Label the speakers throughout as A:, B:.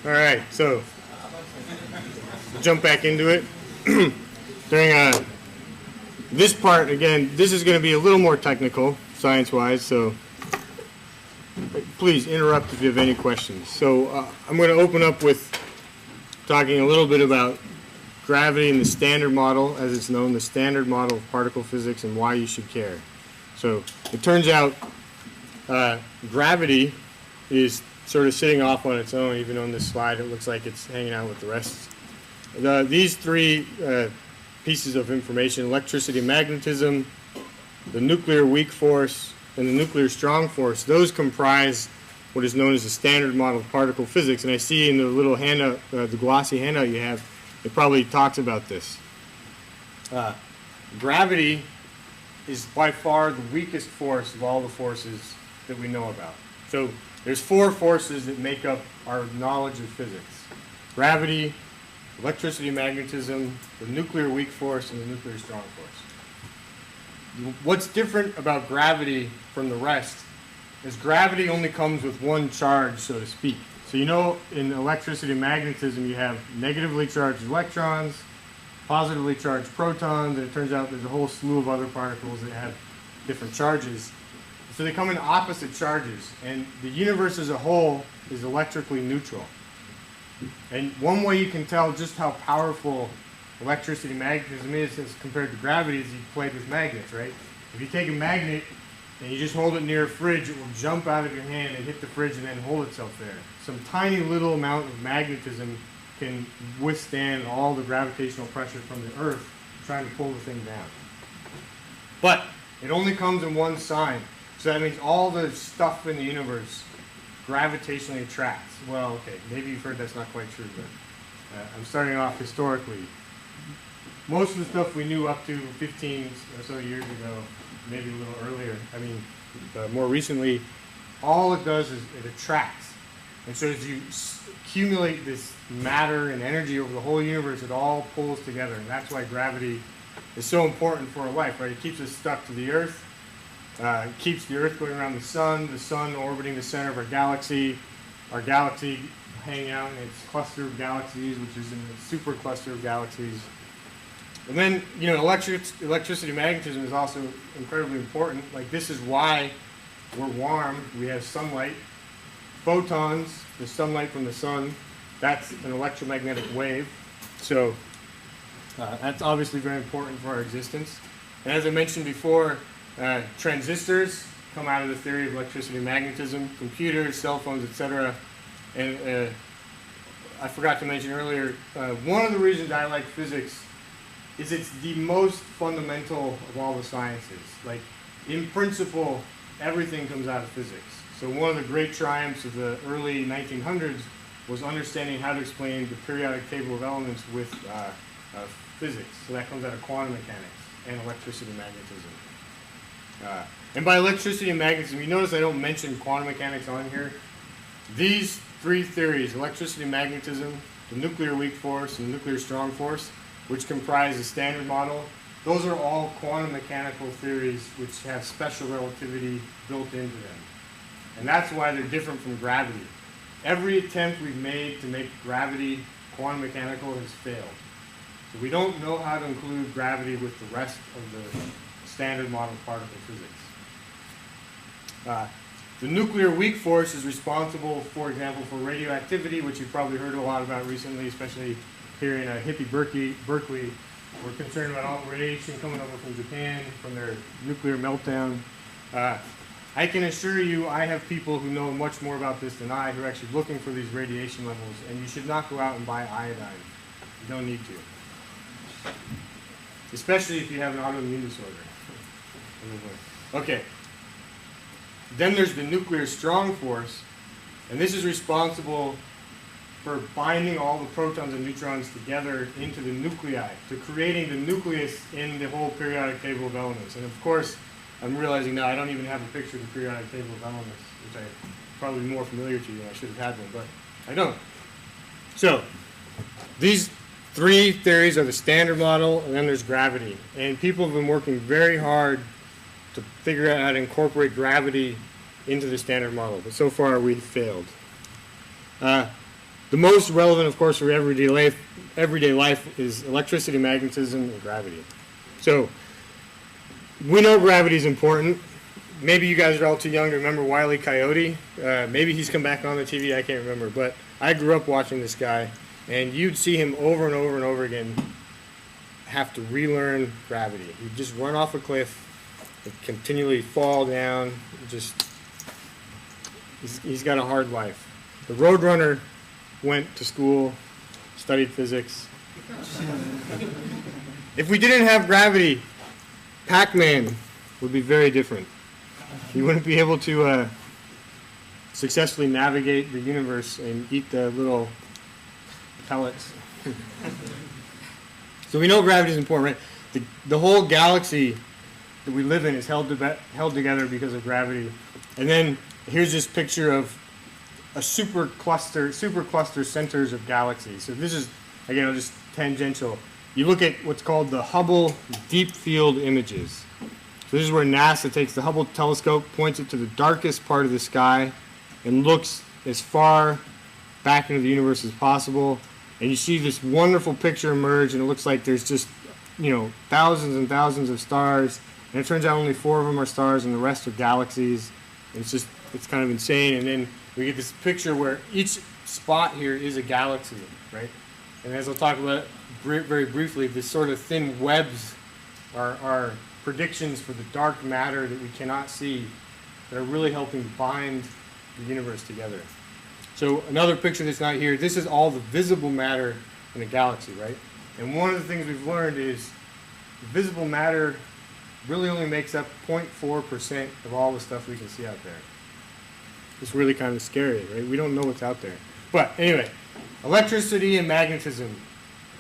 A: All right, so jump back into it. During this part, again, this is going to be a little more technical, science-wise, so please interrupt if you have any questions. So I'm going to open up with talking a little bit about gravity and the Standard Model, as it's known, the Standard Model of particle physics, and why you should care. So it turns out gravity is sort of sitting off on its own. Even on this slide, it looks like it's hanging out with the rest. These three pieces of information, electricity and magnetism, the nuclear weak force, and the nuclear strong force, those comprise what is known as the Standard Model of particle physics. And I see in the little handout, the glossy handout you have, it probably talks about this. Gravity is by far the weakest force of all the forces that we know about. So there's four forces that make up our knowledge of physics: gravity, electricity and magnetism, the nuclear weak force, and the nuclear strong force. What's different about gravity from the rest is gravity only comes with one charge, so to speak. So you know, in electricity and magnetism, you have negatively charged electrons, positively charged protons, and it turns out there's a whole slew of other particles that have different charges. So they come in opposite charges, and the universe as a whole is electrically neutral. And one way you can tell just how powerful electricity and magnetism is as compared to gravity is you played with magnets, right? If you take a magnet and you just hold it near a fridge, it will jump out of your hand and hit the fridge and then hold itself there. Some tiny little amount of magnetism can withstand all the gravitational pressure from the Earth trying to pull the thing down. But it only comes in one sign. So that means all the stuff in the universe gravitationally attracts. Well, okay, maybe you've heard that's not quite true, but I'm starting off historically. Most of the stuff we knew up to 15 or so years ago, maybe a little earlier, more recently, all it does is it attracts. And so as you accumulate this matter and energy over the whole universe, it all pulls together. And that's why gravity is so important for our life, right? It keeps us stuck to the Earth. It keeps the Earth going around the sun orbiting the center of our galaxy hanging out in its cluster of galaxies, which is in a supercluster of galaxies. And then, you know, electricity and magnetism is also incredibly important. Like, this is why we're warm. We have sunlight. Photons, the sunlight from the sun, that's an electromagnetic wave. So that's obviously very important for our existence. And as I mentioned before, transistors come out of the theory of electricity and magnetism, computers, cell phones, etc. And I forgot to mention earlier, one of the reasons I like physics is it's the most fundamental of all the sciences. Like, in principle, everything comes out of physics. So one of the great triumphs of the early 1900s was understanding how to explain the periodic table of elements with physics. So that comes out of quantum mechanics and electricity and magnetism. And by electricity and magnetism, you notice I don't mention quantum mechanics on here. These three theories, electricity and magnetism, the nuclear weak force, and the nuclear strong force, which comprise the Standard Model, those are all quantum mechanical theories which have special relativity built into them. And that's why they're different from gravity. Every attempt we've made to make gravity quantum mechanical has failed. So we don't know how to include gravity with the rest of the Standard Model of particle physics. The nuclear weak force is responsible, for example, for radioactivity, which you've probably heard a lot about recently, especially here in hippie Berkeley. We're concerned about all the radiation coming over from Japan, from their nuclear meltdown. I can assure you I have people who know much more about this than I, who are actually looking for these radiation levels, and you should not go out and buy iodine. You don't need to. Especially if you have an autoimmune disorder. Okay. Then there's the nuclear strong force, and this is responsible for binding all the protons and neutrons together into the nuclei, to creating the nucleus in the whole periodic table of elements. And of course, I'm realizing now I don't even have a picture of the periodic table of elements, which I'm probably more familiar to you. I should have had one, but I don't. So, these three theories are the Standard Model, and then there's gravity. And people have been working very hard to figure out how to incorporate gravity into the Standard Model, but so far we've failed. the most relevant, of course, for everyday life is electricity, magnetism, and gravity. So we know gravity is important. Maybe you guys are all too young to remember Wile E. Coyote. Maybe he's come back on the TV, I can't remember. But I grew up watching this guy, and you'd see him over and over and over again have to relearn gravity. He'd just run off a cliff and continually fall down. He's got a hard life. The Roadrunner went to school, studied physics. If we didn't have gravity, Pac-Man would be very different. He wouldn't be able to successfully navigate the universe and eat the little pellets. So we know gravity is important, right? The whole galaxy that we live in is held together because of gravity. And then here's this picture of a supercluster centers of galaxies. So this is, again, just tangential. You look at what's called the Hubble Deep Field Images. So this is where NASA takes the Hubble telescope, points it to the darkest part of the sky, and looks as far back into the universe as possible. And you see this wonderful picture emerge, and it looks like there's just, thousands and thousands of stars. And it turns out only 4 of them are stars, and the rest are galaxies. And it's kind of insane. And then we get this picture where each spot here is a galaxy, right? And as I'll talk about very briefly, this sort of thin webs are predictions for the dark matter that we cannot see that are really helping bind the universe together. So another picture that's not here, this is all the visible matter in a galaxy, right? And one of the things we've learned is visible matter really only makes up 0.4% of all the stuff we can see out there. It's really kind of scary, right? We don't know what's out there. But anyway, electricity and magnetism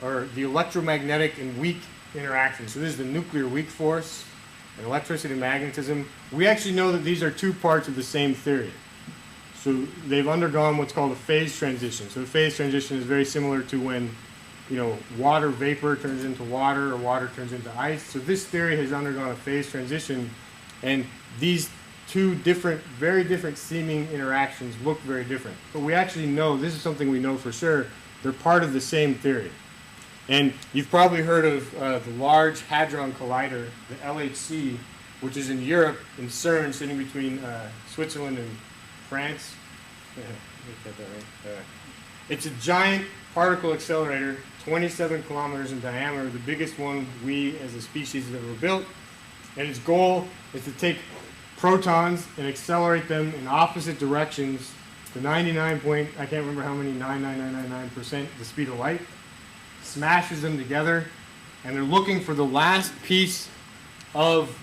A: are the electromagnetic and weak interaction. So this is the nuclear weak force and electricity and magnetism. We actually know that these are 2 parts of the same theory. So they've undergone what's called a phase transition. So a phase transition is very similar to when, water vapor turns into water or water turns into ice. So this theory has undergone a phase transition, and these 2 very different seeming interactions look very different. But we actually know, this is something we know for sure, they're part of the same theory. And you've probably heard of the Large Hadron Collider, the LHC, which is in Europe, in CERN, sitting between Switzerland and France. It's a giant particle accelerator, 27 kilometers in diameter, the biggest one we as a species have ever built. And its goal is to take protons and accelerate them in opposite directions to 99 point, I can't remember how many, 99999% the speed of light, smashes them together, and they're looking for the last piece of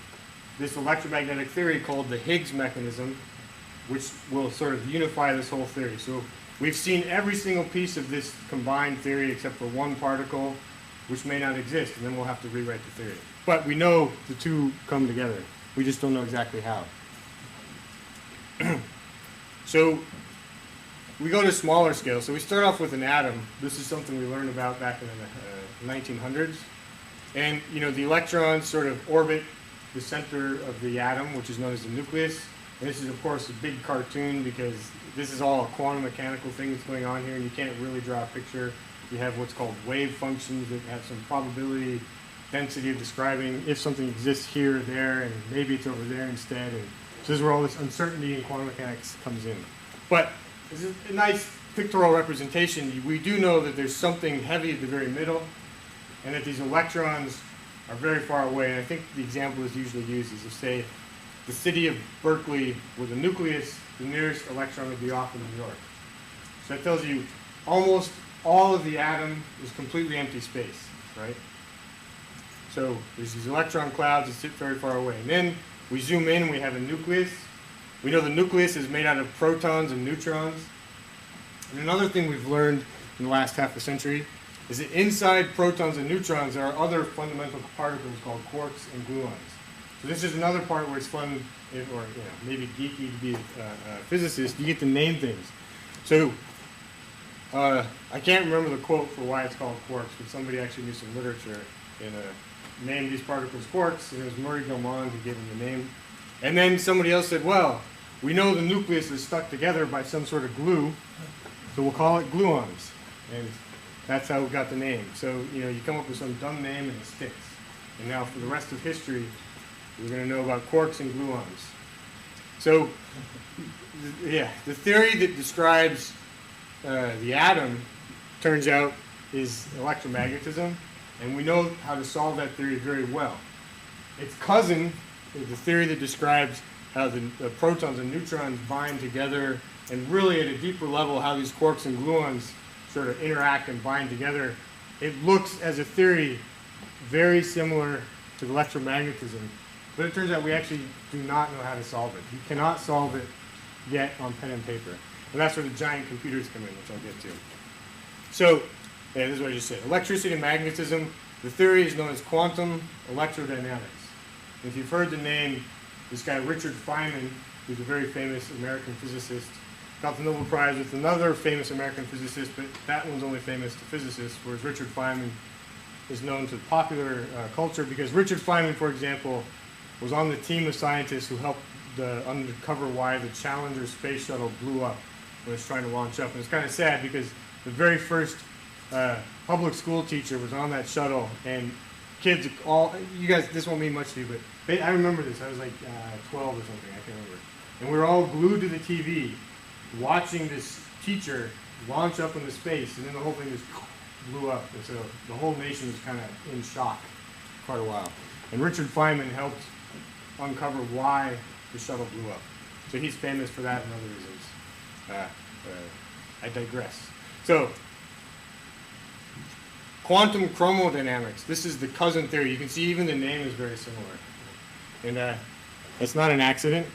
A: this electromagnetic theory called the Higgs mechanism, which will sort of unify this whole theory. So we've seen every single piece of this combined theory except for one particle, which may not exist, and then we'll have to rewrite the theory. But we know the 2 come together. We just don't know exactly how. So we go to smaller scale. So we start off with an atom. This is something we learned about back in the 1900s. And the electrons sort of orbit the center of the atom, which is known as the nucleus. And this is, of course, a big cartoon because this is all a quantum mechanical thing that's going on here, and you can't really draw a picture. You have what's called wave functions that have some probability density of describing if something exists here or there, and maybe it's over there instead. And so this is where all this uncertainty in quantum mechanics comes in. But this is a nice pictorial representation. We do know that there's something heavy at the very middle, and that these electrons are very far away. And I think the example is usually used is to say the city of Berkeley with a nucleus, the nearest electron would be off in New York. So that tells you almost all of the atom is completely empty space, right? So there's these electron clouds that sit very far away. And then we zoom in and we have a nucleus. We know the nucleus is made out of protons and neutrons. And another thing we've learned in the last half a century is that inside protons and neutrons there are other fundamental particles called quarks and gluons. So this is another part where it's fun, or maybe geeky to be a physicist. You get to name things. So I can't remember the quote for why it's called quarks, but somebody actually knew some literature and named these particles quarks, and it was Murray Gell-Mann who gave them the name. And then somebody else said, well, we know the nucleus is stuck together by some sort of glue, So we'll call it gluons. And that's how we got the name. So, you come up with some dumb name and it sticks. And now for the rest of history, we're going to know about quarks and gluons. So, the theory that describes the atom, turns out, is electromagnetism. And we know how to solve that theory very well. Its cousin is the theory that describes how the protons and neutrons bind together, and really at a deeper level how these quarks and gluons sort of interact and bind together. It looks as a theory very similar to electromagnetism, but it turns out we actually do not know how to solve it. You cannot solve it yet on pen and paper. And that's where the giant computers come in, which I'll get to. So, this is what I just said. Electricity and magnetism, the theory is known as quantum electrodynamics. If you've heard the name, this guy Richard Feynman, who's a very famous American physicist, got the Nobel Prize with another famous American physicist, but that one's only famous to physicists, whereas Richard Feynman is known to popular culture because Richard Feynman, for example, was on the team of scientists who helped uncover why the Challenger space shuttle blew up when it was trying to launch up. And it's kind of sad because the very first public school teacher was on that shuttle, and kids, you guys, this won't mean much to you, but I remember this. I was like 12 or something, I can't remember. And we were all glued to the TV watching this teacher launch up into space, and then the whole thing just blew up. And so the whole nation was kind of in shock for quite a while. And Richard Feynman helped uncover why the shuttle blew up. So he's famous for that and other reasons. I digress. So, quantum chromodynamics. This is the cousin theory. You can see even the name is very similar. And it's not an accident.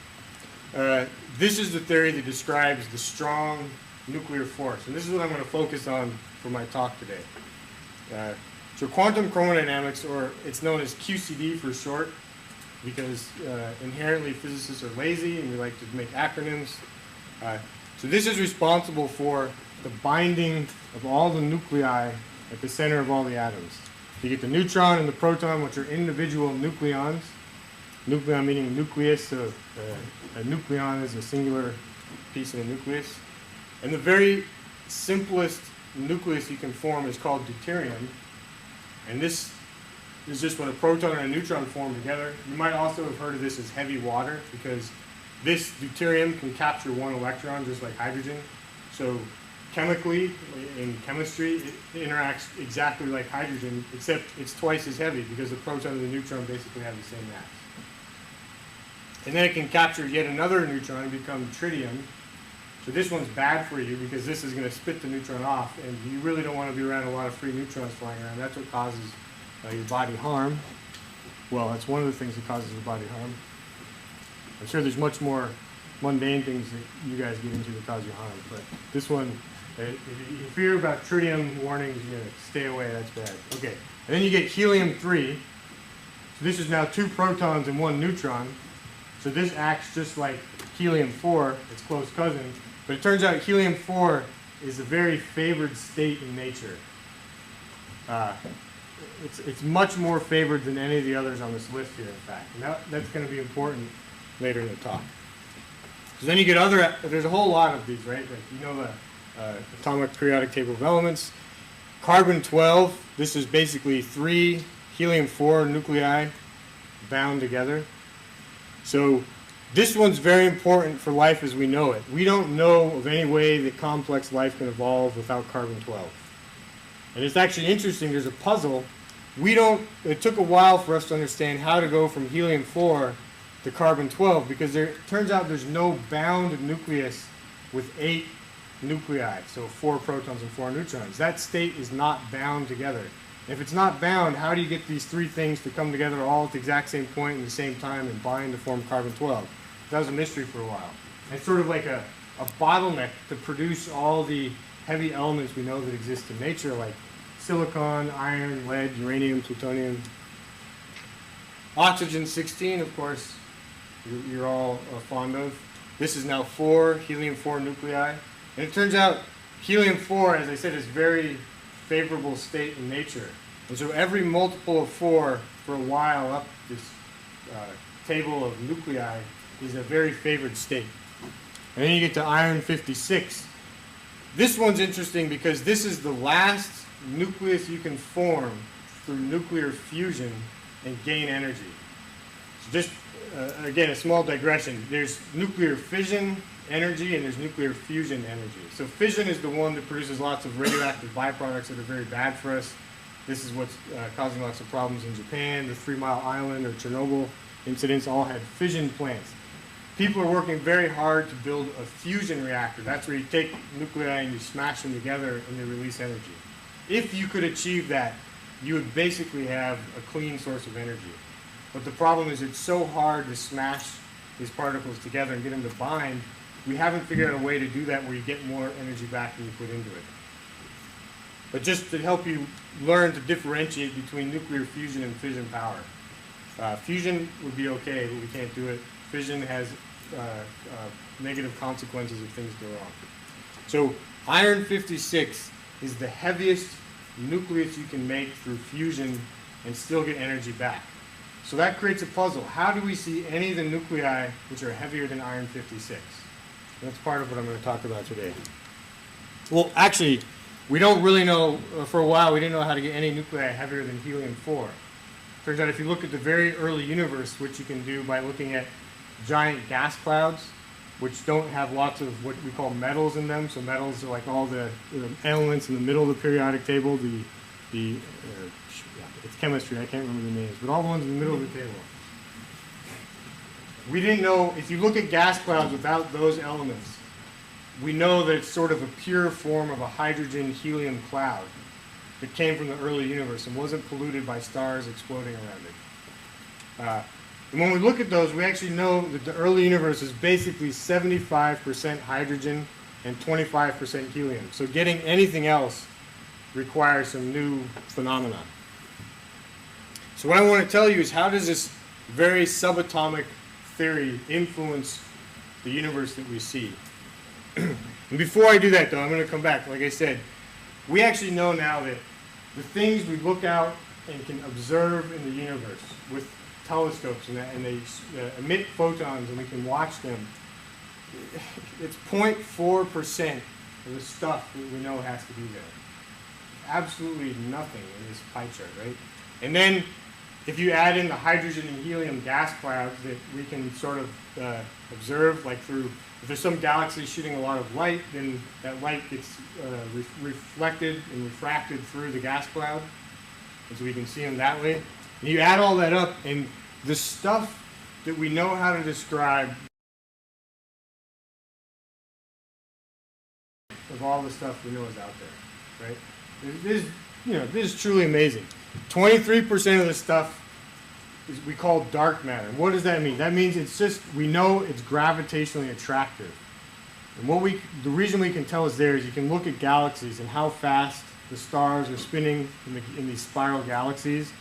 A: This is the theory that describes the strong nuclear force. And this is what I'm going to focus on for my talk today. So quantum chromodynamics, or it's known as QCD for short, because inherently physicists are lazy and we like to make acronyms. So this is responsible for the binding of all the nuclei at the center of all the atoms. You get the neutron and the proton, which are individual nucleons. Nucleon meaning nucleus, so a nucleon is a singular piece of a nucleus. And the very simplest nucleus you can form is called deuterium. And this is just when a proton and a neutron form together. You might also have heard of this as heavy water, because this deuterium can capture one electron just like hydrogen. So chemically, in chemistry, it interacts exactly like hydrogen, except it's twice as heavy because the proton and the neutron basically have the same mass. And then it can capture yet another neutron and become tritium. So this one's bad for you because this is going to spit the neutron off, and you really don't want to be around a lot of free neutrons flying around. That's what causes your body harm. Well, that's one of the things that causes your body harm. I'm sure there's much more mundane things that you guys get into that cause you harm, but this one, if you fear about tritium warnings, you're going to stay away. That's bad. Okay, and then you get helium-3. So this is now 2 protons and 1 neutron. So this acts just like helium-4, its close cousin. But it turns out helium-4 is a very favored state in nature. It's much more favored than any of the others on this list here, in fact. And that's going to be important later in the talk. So then you get there's a whole lot of these, right? Like, the atomic periodic table of elements. Carbon-12, this is basically 3 helium-4 nuclei bound together. So this one's very important for life as we know it. We don't know of any way that complex life can evolve without carbon-12. And it's actually interesting, there's a puzzle. It took a while for us to understand how to go from helium-4 to carbon-12, because it turns out there's no bound nucleus with 8 nuclei, so 4 protons and 4 neutrons. That state is not bound together. If it's not bound, how do you get these 3 things to come together all at the exact same point in the same time and bind to form carbon-12? That was a mystery for a while. It's sort of like a bottleneck to produce all the heavy elements we know that exist in nature, like silicon, iron, lead, uranium, plutonium. Oxygen-16, of course, you're all fond of. This is now 4 helium-4 nuclei. And it turns out helium-4, as I said, is very favorable state in nature. And so every multiple of 4 for a while up this table of nuclei is a very favored state. And then you get to iron-56. This one's interesting because this is the last nucleus you can form through nuclear fusion and gain energy. So just, again, a small digression. There's nuclear fission energy and there's nuclear fusion energy. So fission is the one that produces lots of radioactive byproducts that are very bad for us. This is what's causing lots of problems in Japan. The 3 Mile Island or Chernobyl incidents all had fission plants. People are working very hard to build a fusion reactor. That's where you take nuclei and you smash them together and they release energy. If you could achieve that, you would basically have a clean source of energy. But the problem is it's so hard to smash these particles together and get them to bind. We haven't figured out a way to do that where you get more energy back than you put into it. But just to help you learn to differentiate between nuclear fusion and fission power. Fusion would be okay, but we can't do it. Fission has negative consequences if things go wrong. So iron-56 is the heaviest nucleus you can make through fusion and still get energy back. So that creates a puzzle. How do we see any of the nuclei which are heavier than iron-56? That's part of what I'm going to talk about today. Well, actually, we don't really know, for a while, we didn't know how to get any nuclei heavier than helium-4. Turns out if you look at the very early universe, which you can do by looking at giant gas clouds, which don't have lots of what we call metals in them. So metals are like all the elements in the middle of the periodic table. It's chemistry, I can't remember the names, but all the ones in the middle of the table. We didn't know, if you look at gas clouds without those elements, we know that it's sort of a pure form of a hydrogen-helium cloud that came from the early universe and wasn't polluted by stars exploding around it. And when we look at those, we actually know that the early universe is basically 75% hydrogen and 25% helium. So getting anything else requires some new phenomena. So what I want to tell you is, how does this very subatomic theory influence the universe that we see? And before I do that, though, I'm going to come back. Like I said, we actually know now that the things we look out and can observe in the universe with telescopes and they emit photons and we can watch them, it's 0.4% of the stuff that we know has to be there. Absolutely nothing in this pie chart, right? And then if you add in the hydrogen and helium gas clouds that we can sort of observe, like through, if there's some galaxy shooting a lot of light, then that light gets reflected and refracted through the gas cloud, and so we can see them that way. And you add all that up, and the stuff that we know how to describe of all the stuff we know is out there, right? This is truly amazing. 23% of the stuff is we call dark matter. What does that mean? That means it's just, we know it's gravitationally attractive. And the reason we can tell it's there is you can look at galaxies and how fast the stars are spinning in these spiral galaxies.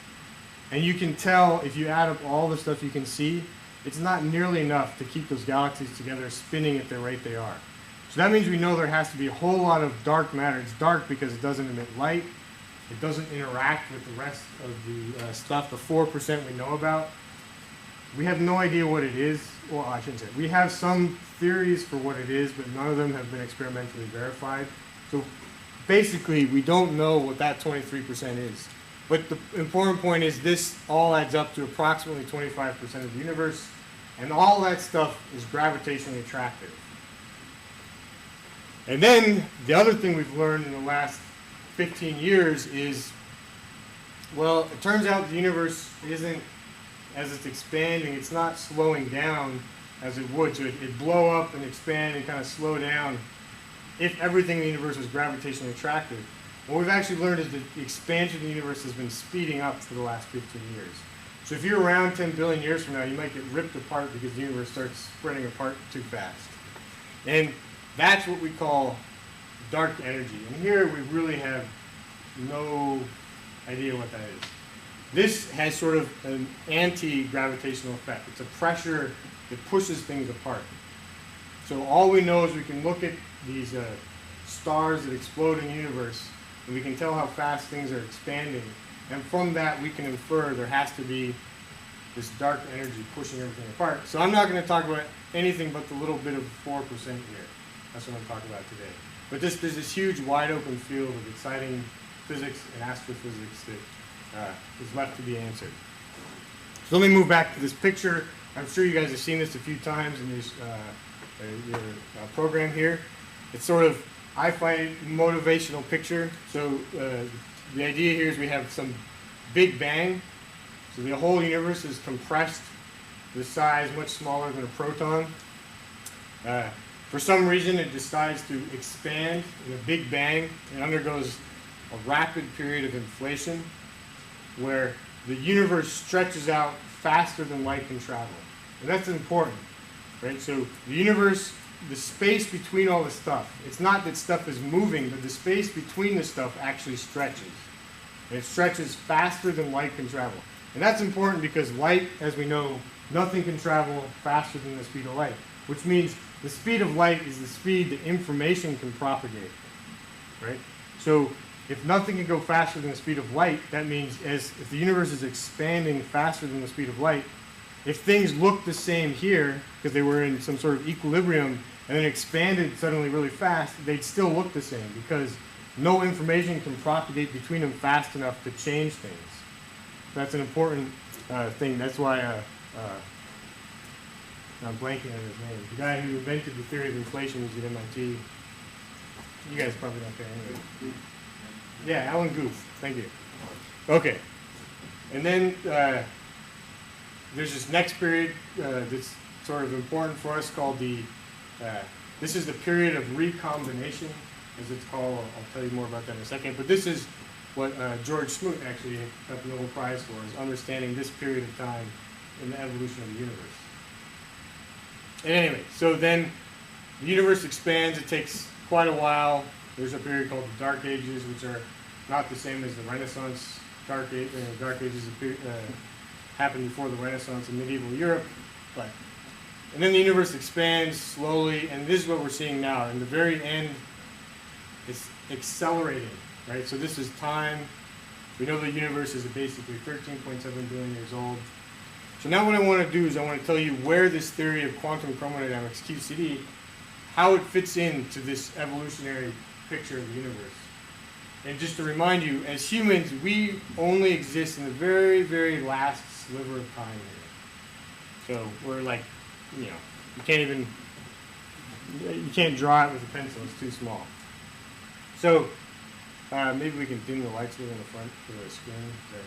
A: And you can tell, if you add up all the stuff you can see, it's not nearly enough to keep those galaxies together spinning at the rate they are. So that means we know there has to be a whole lot of dark matter. It's dark because it doesn't emit light. It doesn't interact with the rest of the stuff, the 4% we know about. We have no idea what it is. Well, I shouldn't say it. We have some theories for what it is, but none of them have been experimentally verified. So basically, we don't know what that 23% is. But the important point is this all adds up to approximately 25% of the universe, and all that stuff is gravitationally attractive. And then the other thing we've learned in the last 15 years is, well, it turns out the universe isn't, as it's expanding, it's not slowing down as it would. So it'd blow up and expand and kind of slow down if everything in the universe was gravitationally attractive. What we've actually learned is that the expansion of the universe has been speeding up for the last 15 years. So if you're around 10 billion years from now, you might get ripped apart because the universe starts spreading apart too fast. And that's what we call dark energy. And here we really have no idea what that is. This has sort of an anti-gravitational effect. It's a pressure that pushes things apart. So all we know is we can look at these stars that explode in the universe, and we can tell how fast things are expanding. And from that, we can infer there has to be this dark energy pushing everything apart. So I'm not going to talk about anything but the little bit of 4% here. That's what I'm talking about today. But there's this huge wide open field of exciting physics and astrophysics that is left to be answered. So let me move back to this picture. I'm sure you guys have seen this a few times in your program here. It's sort of, I find, motivational picture. So the idea here is we have some Big Bang. So the whole universe is compressed to a size much smaller than a proton. For some reason, it decides to expand in a Big Bang and undergoes a rapid period of inflation where the universe stretches out faster than light can travel. And that's important, right? So the universe, the space between all the stuff, it's not that stuff is moving, but the space between the stuff actually stretches. And it stretches faster than light can travel. And that's important because light, as we know, nothing can travel faster than the speed of light, which means the speed of light is the speed that information can propagate, right? So if nothing can go faster than the speed of light, that means if the universe is expanding faster than the speed of light, if things look the same here, because they were in some sort of equilibrium, and then expanded suddenly really fast, they'd still look the same, because no information can propagate between them fast enough to change things. That's an important thing. That's why I'm blanking on his name. The guy who invented the theory of inflation was at MIT. You guys probably don't care anyway. Yeah, Alan Guth. Thank you. Okay. And then there's this next period that's sort of important for us called this is the period of recombination, as it's called. I'll tell you more about that in a second. But this is what George Smoot actually got the Nobel Prize for, is understanding this period of time in the evolution of the universe. And anyway, so then the universe expands. It takes quite a while. There's a period called the Dark Ages, which are not the same as the Renaissance. Dark Ages happened before the Renaissance in medieval Europe. And then the universe expands slowly, and this is what we're seeing now. In the very end, it's accelerating, right? So this is time. We know the universe is basically 13.7 billion years old. So now what I want to do is I want to tell you where this theory of quantum chromodynamics, QCD, how it fits into this evolutionary picture of the universe. And just to remind you, as humans, we only exist in the very, very last sliver of time here. So we're like, you can't draw it with a pencil, it's too small. So maybe we can dim the lights a little in the front for the screen. There.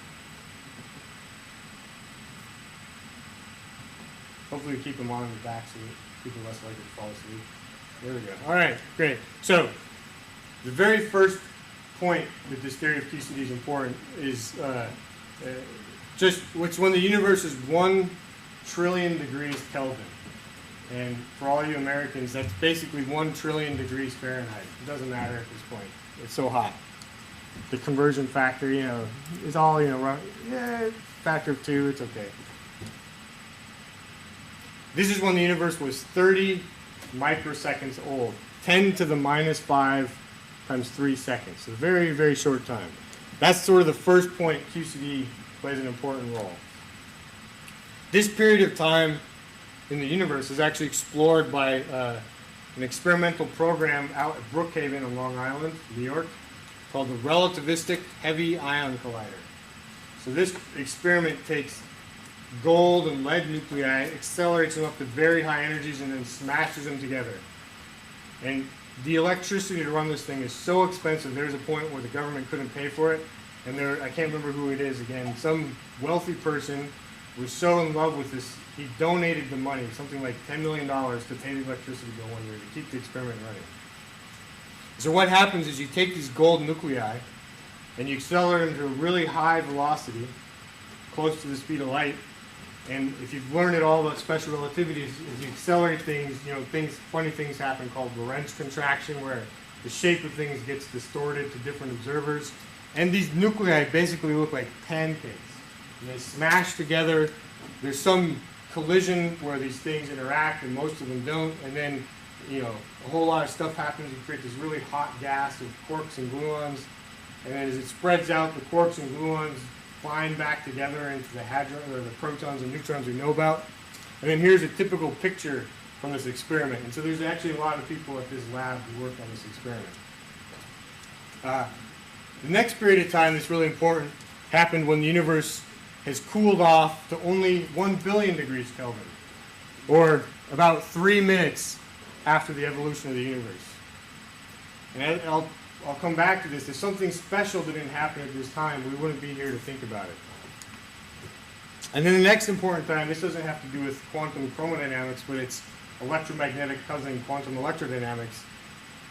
A: Hopefully we keep them on in the back so people are less likely to fall asleep. There we go. All right, great. So the very first point that this theory of QCD is important is it's when the universe is 1 trillion degrees Kelvin. And for all you Americans, that's basically 1 trillion degrees Fahrenheit. It doesn't matter at this point. It's so hot. The conversion factor, is all, factor of 2, it's okay. This is when the universe was 30 microseconds old, 10 to the minus 5 times 3 seconds. So very, very short time. That's sort of the first point QCD plays an important role. This period of time in the universe is actually explored by an experimental program out at Brookhaven on Long Island, New York, called the Relativistic Heavy Ion Collider. So this experiment takes gold and lead nuclei, accelerates them up to very high energies, and then smashes them together. And the electricity to run this thing is so expensive, there's a point where the government couldn't pay for it. And I can't remember who it is again, some wealthy person was so in love with this, he donated the money, something like $10 million, to pay the electricity bill 1 year to keep the experiment running. So what happens is you take these gold nuclei and you accelerate them to a really high velocity, close to the speed of light. And if you've learned at all about special relativity, as you accelerate things, funny things happen called Lorentz contraction, where the shape of things gets distorted to different observers. And these nuclei basically look like pancakes. And they smash together. There's some collision where these things interact, and most of them don't. And then, a whole lot of stuff happens. You create this really hot gas of quarks and gluons. And then as it spreads out, the quarks and gluons bind back together into the hadron, or the protons and neutrons we know about. And then here's a typical picture from this experiment. And so there's actually a lot of people at this lab who work on this experiment. The next period of time that's really important happened when the universe has cooled off to only 1 billion degrees Kelvin, or about 3 minutes after the evolution of the universe. And I'll come back to this. If something special didn't happen at this time, we wouldn't be here to think about it. And then the next important time, this doesn't have to do with quantum chromodynamics, but it's electromagnetic cousin quantum electrodynamics.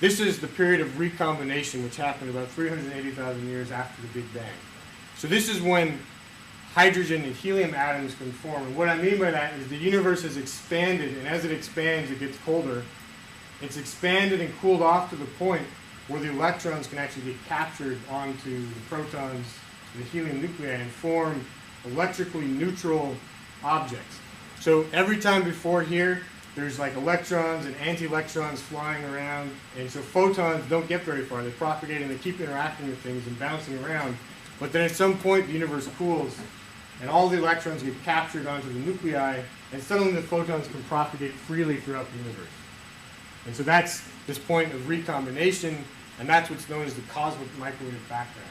A: This is the period of recombination, which happened about 380,000 years after the Big Bang. So this is when hydrogen and helium atoms can form. And what I mean by that is the universe has expanded, and as it expands, it gets colder. It's expanded and cooled off to the point where the electrons can actually get captured onto the protons, the helium nuclei, and form electrically neutral objects. So every time before here, there's like electrons and anti-electrons flying around, and so photons don't get very far. They propagate and they keep interacting with things and bouncing around. But then at some point, the universe cools, and all the electrons get captured onto the nuclei, and suddenly the photons can propagate freely throughout the universe. And so that's this point of recombination, and that's what's known as the cosmic microwave background.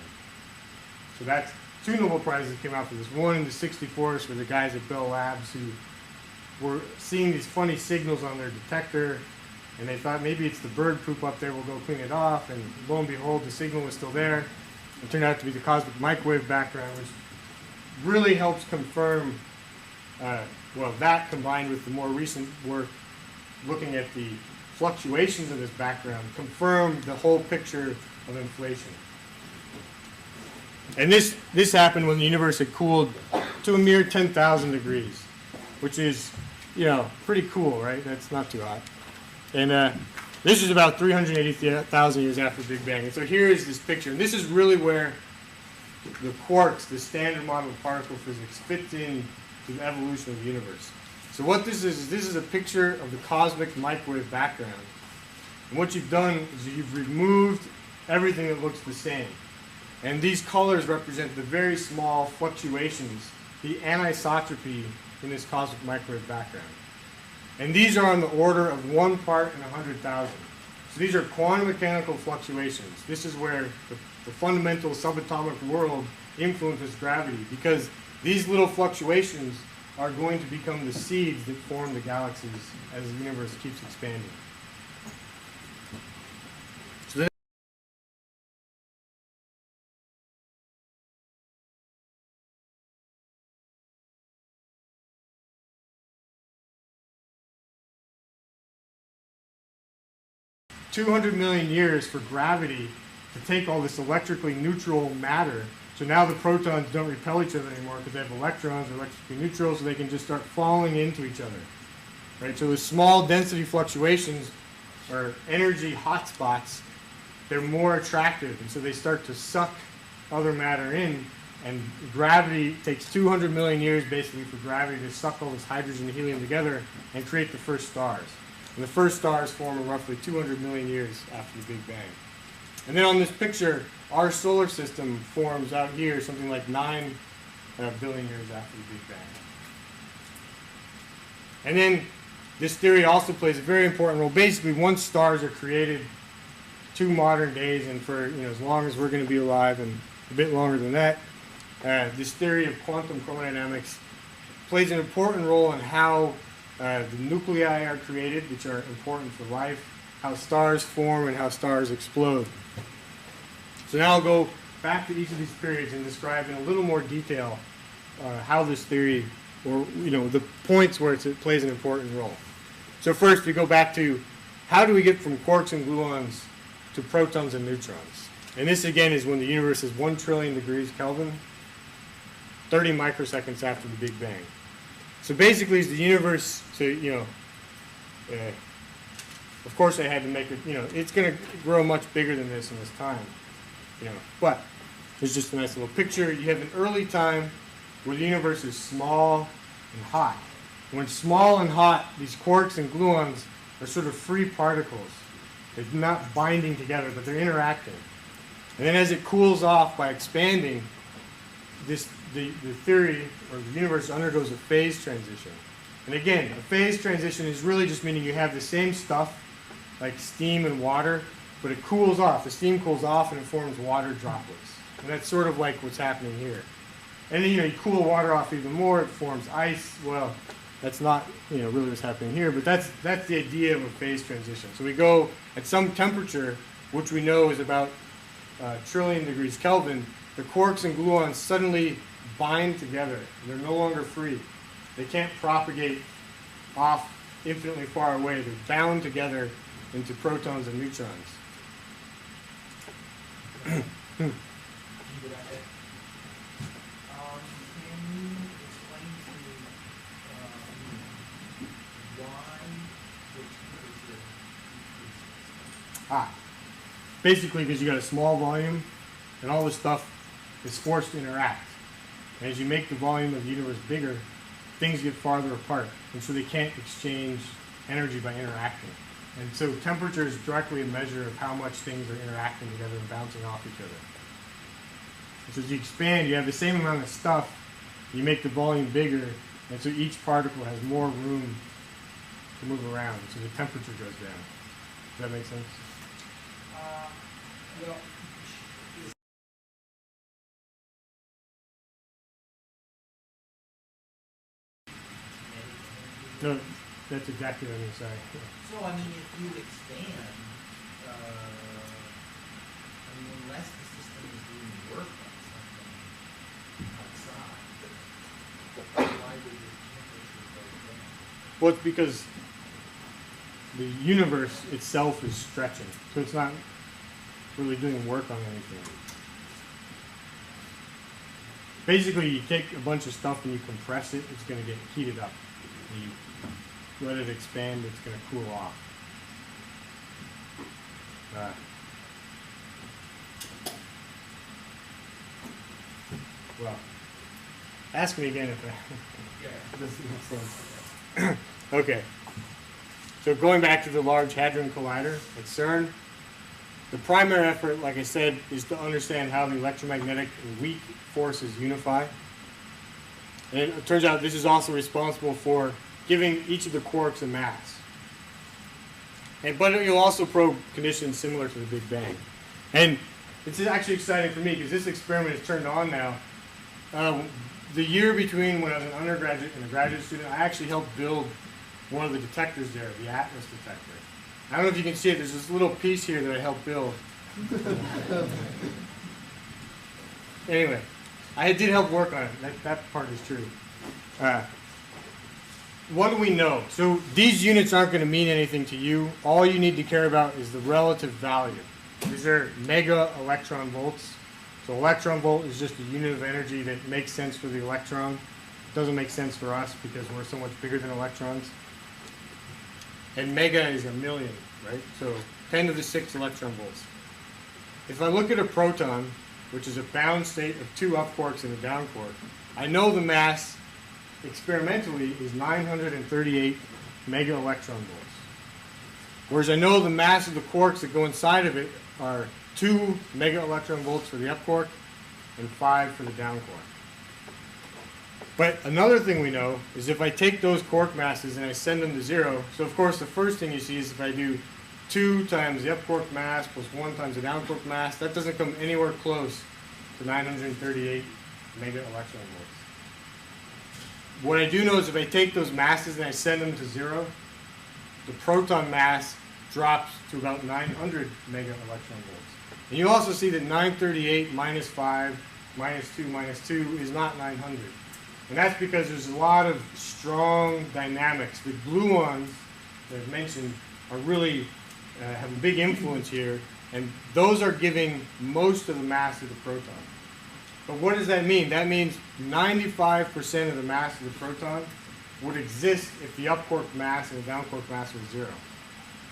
A: So that's 2 Nobel Prizes came out for this. One in the 64s for the guys at Bell Labs who were seeing these funny signals on their detector, and they thought maybe it's the bird poop up there, we'll go clean it off, and lo and behold, the signal was still there. It turned out to be the cosmic microwave background, which really helps confirm, well, that combined with the more recent work looking at the fluctuations of this background, confirm the whole picture of inflation. And this happened when the universe had cooled to a mere 10,000 degrees, which is, you know, pretty cool, right? That's not too hot. And this is about 380,000 years after the Big Bang. And so here is this picture. And this is really where the quarks, the standard model of particle physics, fits in to the evolution of the universe. So what this is a picture of the cosmic microwave background. And what you've done is you've removed everything that looks the same. And these colors represent the very small fluctuations, the anisotropy in this cosmic microwave background. And these are on the order of 1 part in 100,000. So these are quantum mechanical fluctuations. This is where the fundamental subatomic world influences gravity, because these little fluctuations are going to become the seeds that form the galaxies as the universe keeps expanding. So 200 million years for gravity to take all this electrically neutral matter. So now the protons don't repel each other anymore because they have electrons, they're electrically neutral, so they can just start falling into each other. Right? So the small density fluctuations or energy hotspots, they're more attractive, and so they start to suck other matter in, and gravity takes 200 million years basically for gravity to suck all this hydrogen and helium together and create the first stars. And the first stars form roughly 200 million years after the Big Bang. And then on this picture, our solar system forms out here something like 9 billion years after the Big Bang. And then this theory also plays a very important role. Basically, once stars are created, 2 modern days, and for as long as we're going to be alive, and a bit longer than that, this theory of quantum chromodynamics plays an important role in how the nuclei are created, which are important for life, how stars form, and how stars explode. So now I'll go back to each of these periods and describe in a little more detail how this theory, or the points where it plays an important role. So first, we go back to how do we get from quarks and gluons to protons and neutrons? And this again is when the universe is 1 trillion degrees Kelvin, 30 microseconds after the Big Bang. So basically, as the universe, of course they had to make it, it's going to grow much bigger than this in this time, but it's just a nice little picture. You have an early time where the universe is small and hot. When it's small and hot, these quarks and gluons are sort of free particles. They're not binding together, but they're interacting. And then as it cools off by expanding, the theory, or the universe, undergoes a phase transition. And again, a phase transition is really just meaning you have the same stuff, like steam and water, but it cools off. The steam cools off and it forms water droplets. And that's sort of like what's happening here. And then, you cool water off even more, it forms ice. Well, that's not, really what's happening here, but that's the idea of a phase transition. So we go at some temperature, which we know is about trillion degrees Kelvin, the quarks and gluons suddenly bind together. They're no longer free. They can't propagate off infinitely far away. They're bound together into protons and neutrons.
B: Can you explain to me why the temperature increases?
A: Basically because you got a small volume and all this stuff is forced to interact. And as you make the volume of the universe bigger, things get farther apart. And so they can't exchange energy by interacting. And so temperature is directly a measure of how much things are interacting together and bouncing off each other. And so as you expand, you have the same amount of stuff, you make the volume bigger, and so each particle has more room to move around. So the temperature goes down. Does that make sense?
B: Well,
A: No, that's exactly what I'm going to say.
B: so I mean, if you expand, unless the system is doing work on something outside, why would your temperature go down?
A: Well, it's because the universe itself is stretching, so it's not really doing work on anything. Basically, you take a bunch of stuff and you compress it, it's going to get heated up. You let it expand, it's going to cool off. Well, ask me again if that doesn't make sense. Okay. So going back to the Large Hadron Collider at CERN, the primary effort, like I said, is to understand how the electromagnetic and weak forces unify. And it turns out this is also responsible for giving each of the quarks a mass. But you'll also probe conditions similar to the Big Bang. And it's actually exciting for me because this experiment is turned on now. The year between when I was an undergraduate and a graduate student, I actually helped build one of the detectors there, the Atlas detector. I don't know if you can see it, there's this little piece here that I helped build. Anyway, I did help work on it. That part is true. What do we know? So these units aren't going to mean anything to you. All you need to care about is the relative value. These are mega electron volts. So electron volt is just a unit of energy that makes sense for the electron. It doesn't make sense for us because we're so much bigger than electrons. And mega is a million, right? So 10 to the 6 electron volts. If I look at a proton, which is a bound state of 2 up quarks and a down quark, I know the mass experimentally is 938 mega electron volts. Whereas I know the mass of the quarks that go inside of it are 2 mega electron volts for the up quark and 5 for the down quark. But another thing we know is if I take those quark masses and I send them to 0, so of course the first thing you see is if I do 2 times the up quark mass plus 1 times the down quark mass, that doesn't come anywhere close to 938 mega electron volts. What I do know is if I take those masses and I send them to 0, the proton mass drops to about 900 mega electron volts. And you also see that 938 minus 5 minus 2 minus 2 is not 900. And that's because there's a lot of strong dynamics. The gluons that I've mentioned are really have a big influence here, and those are giving most of the mass of the proton. But what does that mean? That means 95% of the mass of the proton would exist if the up quark mass and the down quark mass was 0.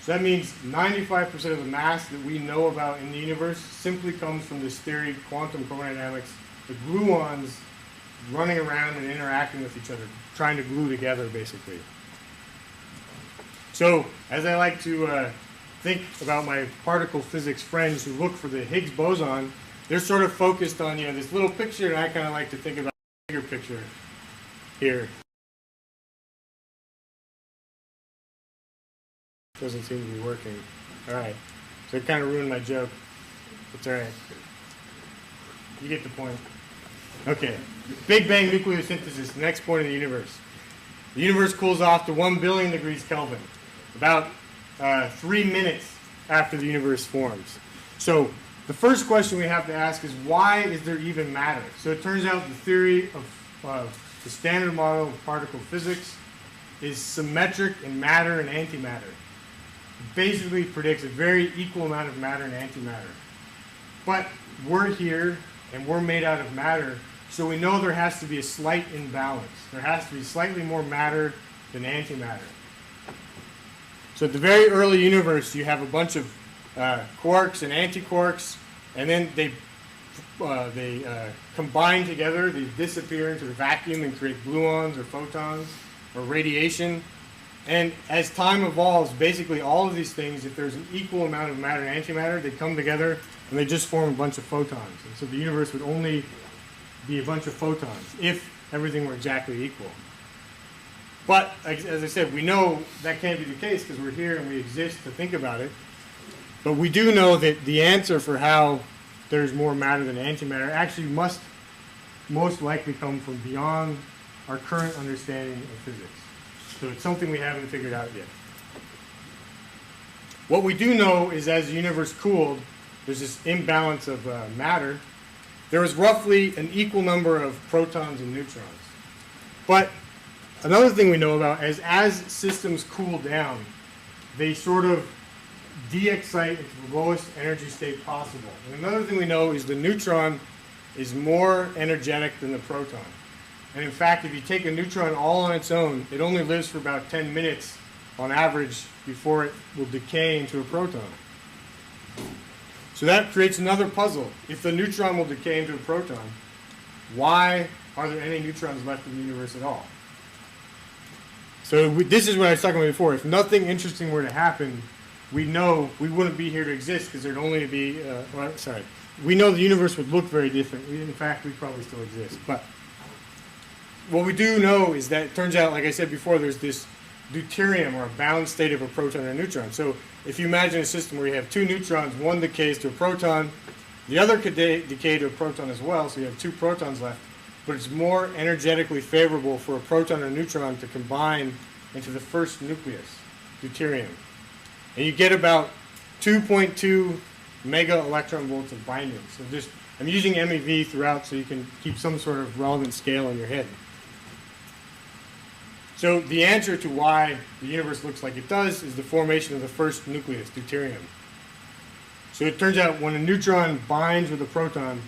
A: So that means 95% of the mass that we know about in the universe simply comes from this theory, quantum chromodynamics, the gluons running around and interacting with each other, trying to glue together, basically. So, as I like to think about my particle physics friends who look for the Higgs boson, they're sort of focused on, this little picture, and I kind of like to think about the bigger picture here. Doesn't seem to be working. All right. So it kind of ruined my joke. It's all right. You get the point. Okay. Big Bang nucleosynthesis, the next point of the universe. The universe cools off to 1 billion degrees Kelvin, about 3 minutes after the universe forms. So the first question we have to ask is, why is there even matter? So it turns out the theory of the standard model of particle physics is symmetric in matter and antimatter. It basically predicts a very equal amount of matter and antimatter. But we're here and we're made out of matter, so we know there has to be a slight imbalance. There has to be slightly more matter than antimatter. So at the very early universe, you have a bunch of quarks and antiquarks, and then they combine together, they disappear into the vacuum and create gluons or photons or radiation. And as time evolves, basically all of these things, if there's an equal amount of matter and antimatter, they come together and they just form a bunch of photons. And so the universe would only be a bunch of photons if everything were exactly equal. But as I said, we know that can't be the case because we're here and we exist to think about it. But we do know that the answer for how there's more matter than antimatter actually must most likely come from beyond our current understanding of physics. So it's something we haven't figured out yet. What we do know is as the universe cooled, there's this imbalance of matter. There was roughly an equal number of protons and neutrons. But another thing we know about is as systems cool down, they sort of de-excite into the lowest energy state possible. And another thing we know is the neutron is more energetic than the proton. And in fact, if you take a neutron all on its own, it only lives for about 10 minutes on average before it will decay into a proton. So that creates another puzzle. If the neutron will decay into a proton, why are there any neutrons left in the universe at all? So this is what I was talking about before. If nothing interesting were to happen, we know we wouldn't be here to exist because there'd only be, we know the universe would look very different. In fact, we probably still exist. But what we do know is that it turns out, like I said before, there's this deuterium, or a bound state of a proton or a neutron. So if you imagine a system where you have two neutrons, one decays to a proton, the other could decay to a proton as well, so you have two protons left, but it's more energetically favorable for a proton or neutron to combine into the first nucleus, deuterium. And you get about 2.2 mega electron volts of binding. So just, I'm using MeV throughout so you can keep some sort of relevant scale in your head. So the answer to why the universe looks like it does is the formation of the first nucleus, deuterium. So it turns out when a neutron binds with a proton,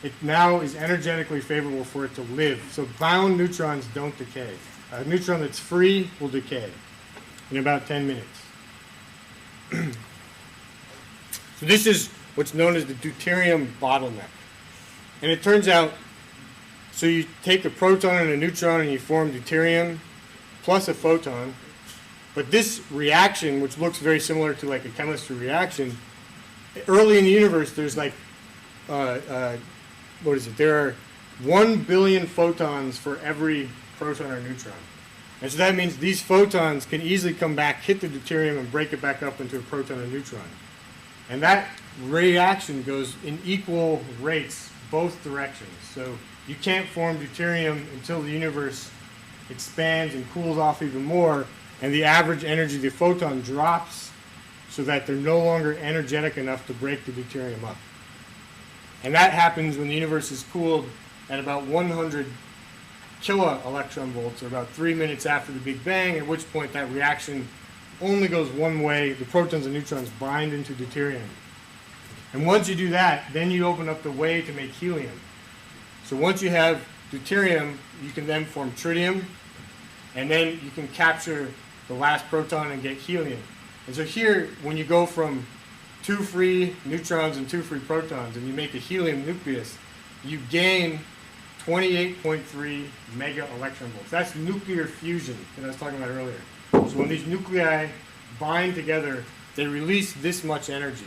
A: it now is energetically favorable for it to live. So bound neutrons don't decay. A neutron that's free will decay in about 10 minutes. So this is what's known as the deuterium bottleneck. And it turns out, so you take a proton and a neutron and you form deuterium plus a photon. But this reaction, which looks very similar to like a chemistry reaction, early in the universe there's like, what is it? There are 1 billion photons for every proton or neutron. And so that means these photons can easily come back, hit the deuterium, and break it back up into a proton or neutron. And that reaction goes in equal rates both directions. So you can't form deuterium until the universe expands and cools off even more, and the average energy of the photon drops so that they're no longer energetic enough to break the deuterium up. And that happens when the universe is cooled at about 100 kilo-electron volts, or about 3 minutes after the Big Bang, at which point that reaction only goes one way. The protons and neutrons bind into deuterium. And once you do that, then you open up the way to make helium. So once you have deuterium, you can then form tritium, and then you can capture the last proton and get helium. And so here, when you go from 2 free neutrons and 2 free protons, and you make a helium nucleus, you gain 28.3 mega electron volts. That's nuclear fusion that I was talking about earlier. So when these nuclei bind together, they release this much energy.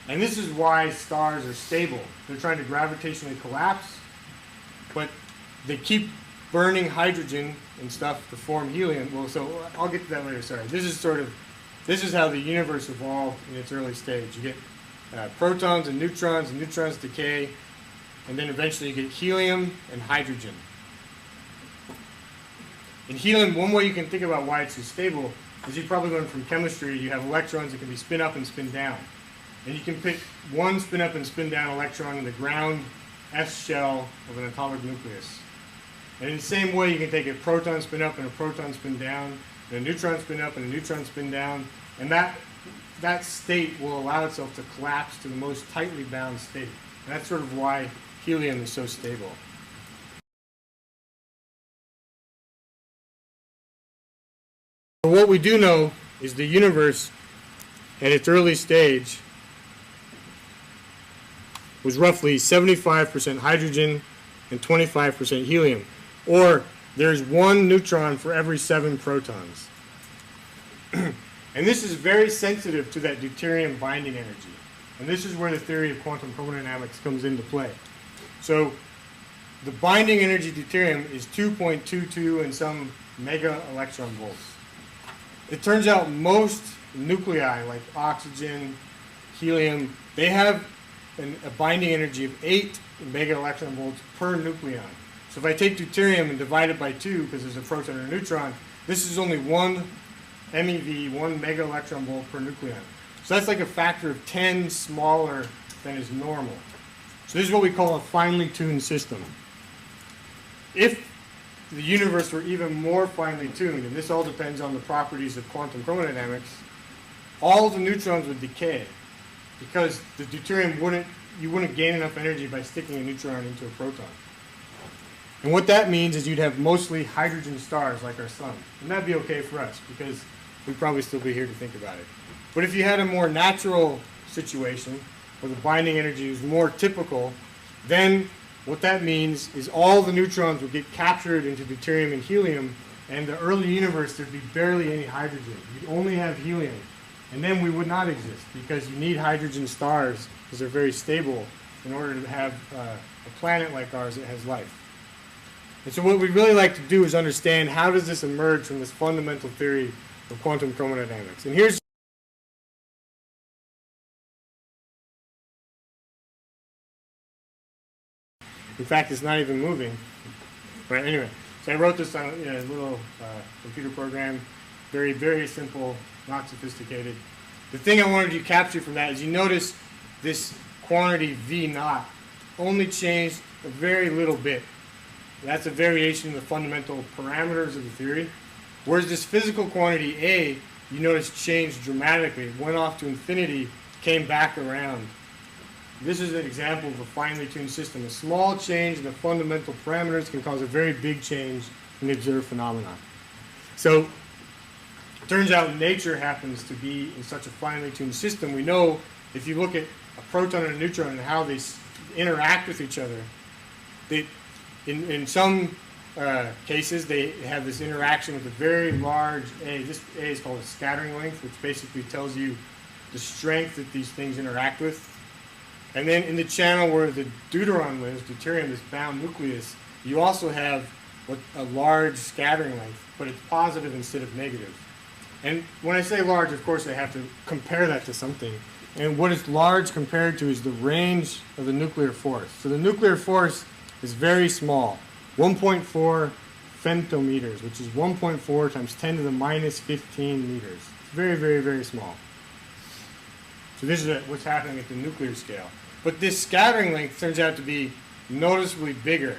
A: And this is why stars are stable. They're trying to gravitationally collapse, but they keep burning hydrogen and stuff to form helium. Well, so I'll get to that later, sorry. This is sort of This is how the universe evolved in its early stage. You get protons and neutrons decay, and then eventually you get helium and hydrogen. In helium, one way you can think about why it's so stable is you probably learned from chemistry, you have electrons that can be spin up and spin down. And you can pick one spin up and spin down electron in the ground S shell of an atomic nucleus. And in the same way, you can take a proton spin up and a proton spin down, and a neutron spin up and a neutron spin down, and that state will allow itself to collapse to the most tightly bound state. And that's sort of why helium is so stable. But what we do know is the universe at its early stage was roughly 75% hydrogen and 25% helium, or there's one neutron for every 7 protons. And this is very sensitive to that deuterium binding energy. And this is where the theory of quantum chromodynamics comes into play. So the binding energy deuterium is 2.22 and some mega electron volts. It turns out most nuclei, like oxygen, helium, they have a binding energy of 8 mega electron volts per nucleon. So if I take deuterium and divide it by 2, because there's a proton and a neutron, this is only 1 MeV, 1 mega electron volt per nucleon. So that's like a factor of 10 smaller than is normal. So this is what we call a finely tuned system. If the universe were even more finely tuned, and this all depends on the properties of quantum chromodynamics, all the neutrons would decay because the deuterium you wouldn't gain enough energy by sticking a neutron into a proton. And what that means is you'd have mostly hydrogen stars like our sun. And that'd be okay for us because we'd probably still be here to think about it. But if you had a more natural situation where the binding energy is more typical, then what that means is all the neutrons would get captured into deuterium and helium, and the early universe, there'd be barely any hydrogen. You'd only have helium. And then we would not exist because you need hydrogen stars because they're very stable in order to have a planet like ours that has life. And so what we'd really like to do is understand how does this emerge from this fundamental theory of quantum chromodynamics. And here's in fact, it's not even moving. Right, anyway, so I wrote this on a little computer program, very, very simple, not sophisticated. The thing I wanted you to capture from that is you notice this quantity V naught only changed a very little bit. That's a variation in the fundamental parameters of the theory. Whereas this physical quantity A, you notice changed dramatically. It went off to infinity, came back around. This is an example of a finely tuned system. A small change in the fundamental parameters can cause a very big change in the observed phenomenon. So it turns out nature happens to be in such a finely tuned system. We know if you look at a proton and a neutron and how they interact with each other, in some cases they have this interaction with a very large A. This A is called a scattering length, which basically tells you the strength that these things interact with. And then in the channel where the deuteron lives, deuterium, this bound nucleus, you also have a large scattering length, but it's positive instead of negative. And when I say large, of course, I have to compare that to something. And what it's large compared to is the range of the nuclear force. So the nuclear force is very small, 1.4 femtometers, which is 1.4 times 10 to the minus 15 meters. It's very, very, very small. So this is what's happening at the nuclear scale. But this scattering length turns out to be noticeably bigger.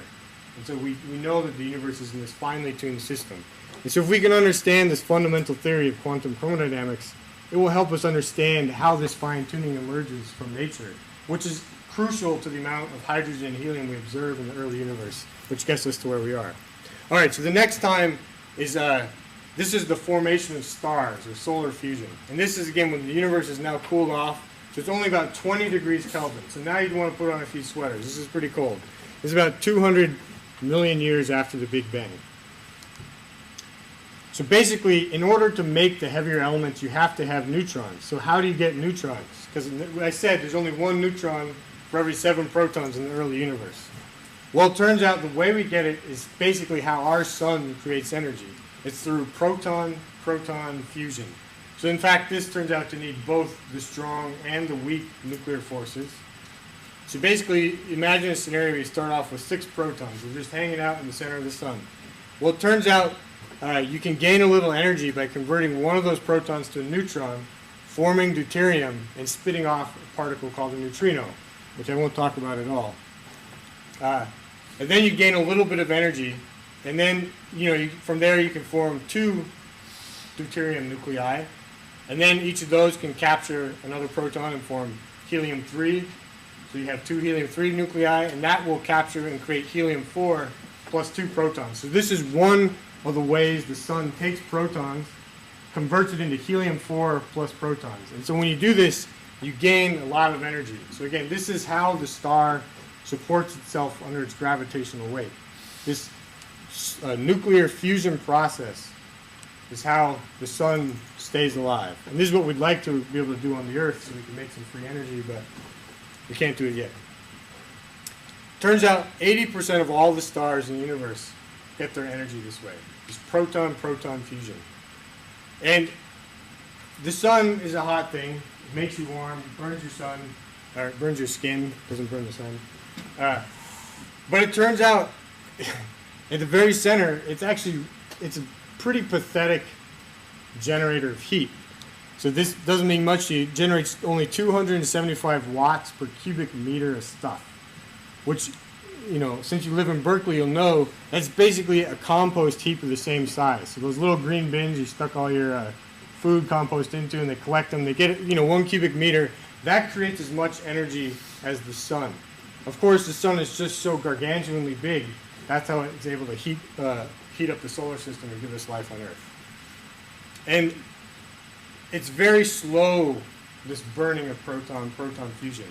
A: And so we know that the universe is in this finely tuned system. And so if we can understand this fundamental theory of quantum chromodynamics, it will help us understand how this fine tuning emerges from nature, which is crucial to the amount of hydrogen and helium we observe in the early universe, which gets us to where we are. All right, so the next time is this is the formation of stars, or solar fusion. And this is, again, when the universe is now cooled off. So it's only about 20 degrees Kelvin. So now you'd want to put on a few sweaters. This is pretty cold. It's about 200 million years after the Big Bang. So basically, in order to make the heavier elements, you have to have neutrons. So how do you get neutrons? Because I said there's only one neutron for every 7 protons in the early universe. Well, it turns out the way we get it is basically how our sun creates energy. It's through proton-proton fusion. So in fact, this turns out to need both the strong and the weak nuclear forces. So basically, imagine a scenario where you start off with 6 protons. They're just hanging out in the center of the sun. Well, it turns out you can gain a little energy by converting one of those protons to a neutron, forming deuterium, and spitting off a particle called a neutrino, which I won't talk about at all. And then you gain a little bit of energy, and then from there you can form 2 deuterium nuclei, and then each of those can capture another proton and form helium-3. So you have 2 helium-3 nuclei, and that will capture and create helium-4 plus 2 protons. So this is one of the ways the sun takes protons, converts it into helium-4 plus protons. And so when you do this, you gain a lot of energy. So again, this is how the star supports itself under its gravitational weight. This nuclear fusion process is how the sun stays alive. And this is what we'd like to be able to do on the Earth so we can make some free energy, but we can't do it yet. Turns out 80% of all the stars in the universe get their energy this way. It's proton-proton fusion. And the sun is a hot thing. It makes you warm, burns your sun, or it burns your skin, doesn't burn the sun. But it turns out at the very center, it's a pretty pathetic generator of heat. So this doesn't mean much to you. It generates only 275 watts per cubic meter of stuff, which, since you live in Berkeley, you'll know that's basically a compost heap of the same size. So those little green bins you stuck all your food compost into, and they collect them, they get 1 cubic meter. That creates as much energy as the sun. Of course, the sun is just so gargantuanly big. That's how it's able to heat up the solar system and give us life on Earth. And it's very slow, this burning of proton-proton fusion.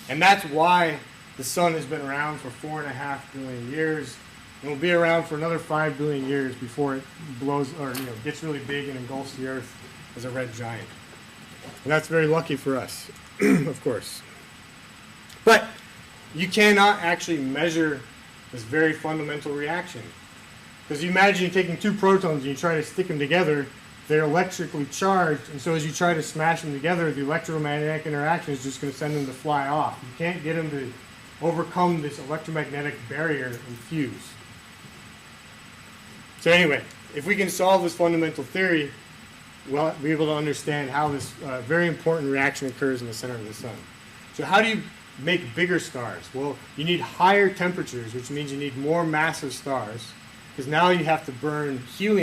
A: And that's why the sun has been around for 4.5 billion years, and will be around for another 5 billion years before it blows, or gets really big and engulfs the Earth as a red giant. And that's very lucky for us, of course. But you cannot actually measure this very fundamental reaction. Because you imagine you're taking 2 protons and you try to stick them together, they're electrically charged, and so as you try to smash them together, the electromagnetic interaction is just going to send them to fly off. You can't get them to overcome this electromagnetic barrier and fuse. So anyway, if we can solve this fundamental theory, we'll be able to understand how this very important reaction occurs in the center of the sun. So how do you make bigger stars? Well, you need higher temperatures, which means you need more massive stars, because now you have to burn helium.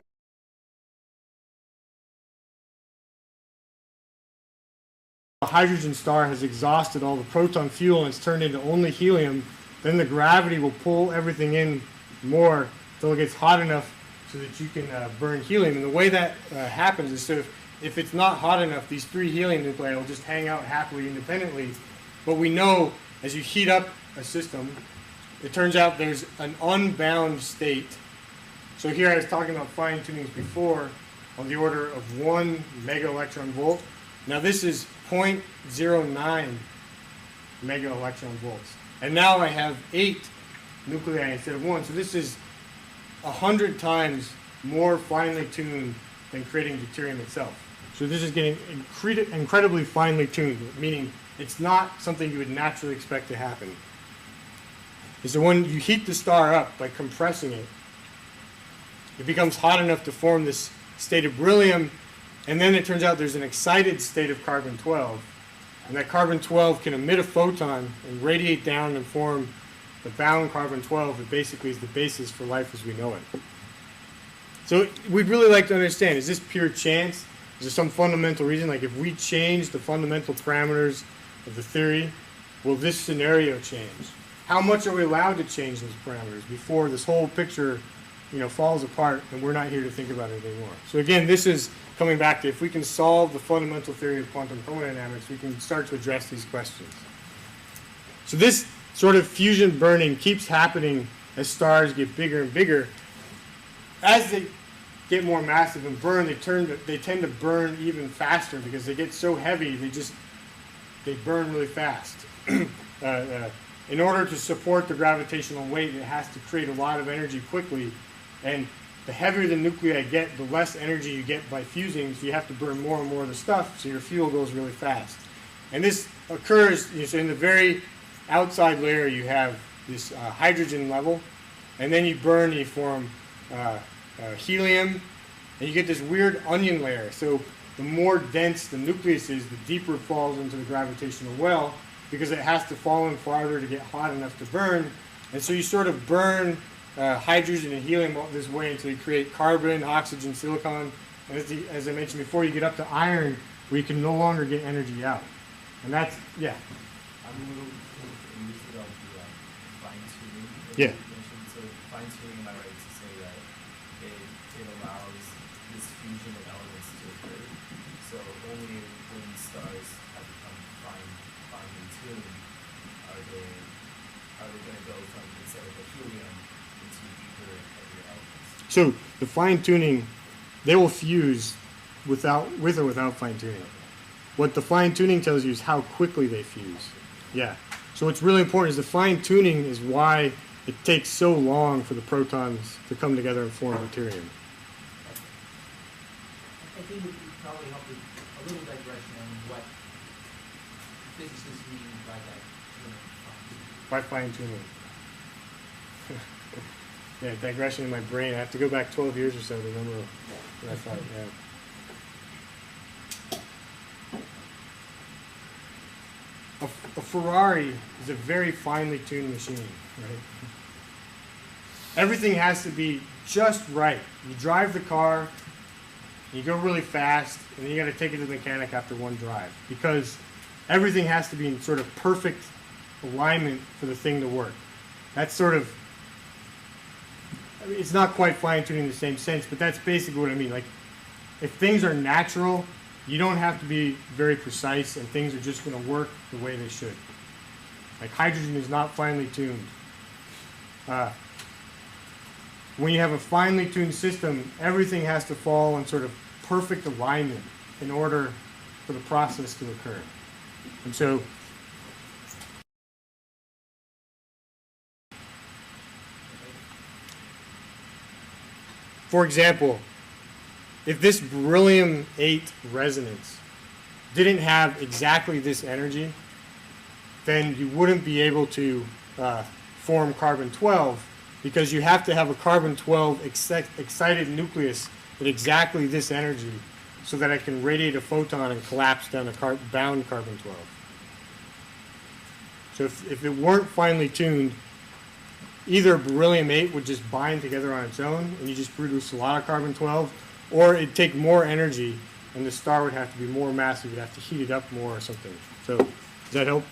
A: A hydrogen star has exhausted all the proton fuel and it's turned into only helium. Then the gravity will pull everything in more until it gets hot enough so that you can burn helium. And the way that happens is, so if it's not hot enough, these 3 helium nuclei will just hang out happily independently. But we know as you heat up a system, it turns out there's an unbound state. So here I was talking about fine tunings before on the order of 1 mega electron volt. Now this is 0.09 mega electron volts. And now I have 8 nuclei instead of 1. So this is 100 times more finely tuned than creating deuterium itself. So this is getting incredibly finely tuned, meaning it's not something you would naturally expect to happen. And so when you heat the star up by compressing it, it becomes hot enough to form this state of beryllium, and then it turns out there's an excited state of carbon-12, and that carbon-12 can emit a photon and radiate down and form the bound carbon-12 that basically is the basis for life as we know it. So we'd really like to understand, is this pure chance? Is there some fundamental reason? Like if we change the fundamental parameters of the theory, will this scenario change? How much are we allowed to change those parameters before this whole picture falls apart and we're not here to think about it anymore? So again, this is coming back to, if we can solve the fundamental theory of quantum chromodynamics, we can start to address these questions. So this sort of fusion burning keeps happening as stars get bigger and bigger. As they get more massive and burn, they tend to burn even faster because they get so heavy, they burn really fast. In order to support the gravitational weight, it has to create a lot of energy quickly. And the heavier the nuclei get, the less energy you get by fusing, so you have to burn more and more of the stuff, so your fuel goes really fast. And this occurs, so in the very outside layer you have this hydrogen level, and then you burn and you form helium, and you get this weird onion layer. So the more dense the nucleus is, the deeper it falls into the gravitational well, because it has to fall in farther to get hot enough to burn. And so you sort of burn hydrogen and helium this way until you create carbon, oxygen, silicon. And as I mentioned before, you get up to iron, where you can no longer get energy out. And that's, yeah.
C: I'm a little confused about the fine-tuning.
A: Yeah.
C: You mentioned. So fine-tuning, am I right to say that it allows this fusion of elements to occur? So only when stars have become finely tuned are they going to go from, instead of a helium, into deeper and heavier elements?
A: So the fine tuning, they will fuse with or without fine tuning. What the fine tuning tells you is how quickly they fuse. Yeah. So what's really important is the fine tuning is why it takes so long for the protons to come together and form deuterium.
B: I think it would probably help with a little digression on what physicists mean by that.
A: By fine tuning. Yeah, digression in my brain. I have to go back 12 years or so to remember what I thought. Yeah. A Ferrari is a very finely tuned machine, right? Everything has to be just right. You drive the car, you go really fast, and then you got to take it to the mechanic after one drive, because everything has to be in sort of perfect alignment for the thing to work. That's sort of, I mean, it's not quite fine tuning in the same sense, but that's basically what I mean. Like, if things are natural, you don't have to be very precise, and things are just going to work the way they should. Like, hydrogen is not finely tuned. When you have a finely tuned system, everything has to fall in sort of perfect alignment in order for the process to occur. And so, for example, if this beryllium-8 resonance didn't have exactly this energy, then you wouldn't be able to form carbon-12, because you have to have a carbon-12 excited nucleus at exactly this energy so that it can radiate a photon and collapse down a bound carbon-12. So if it weren't finely tuned, either beryllium-8 would just bind together on its own and you just produce a lot of carbon-12, or it'd take more energy and the star would have to be more massive. You'd have to heat it up more or something. So, does that help?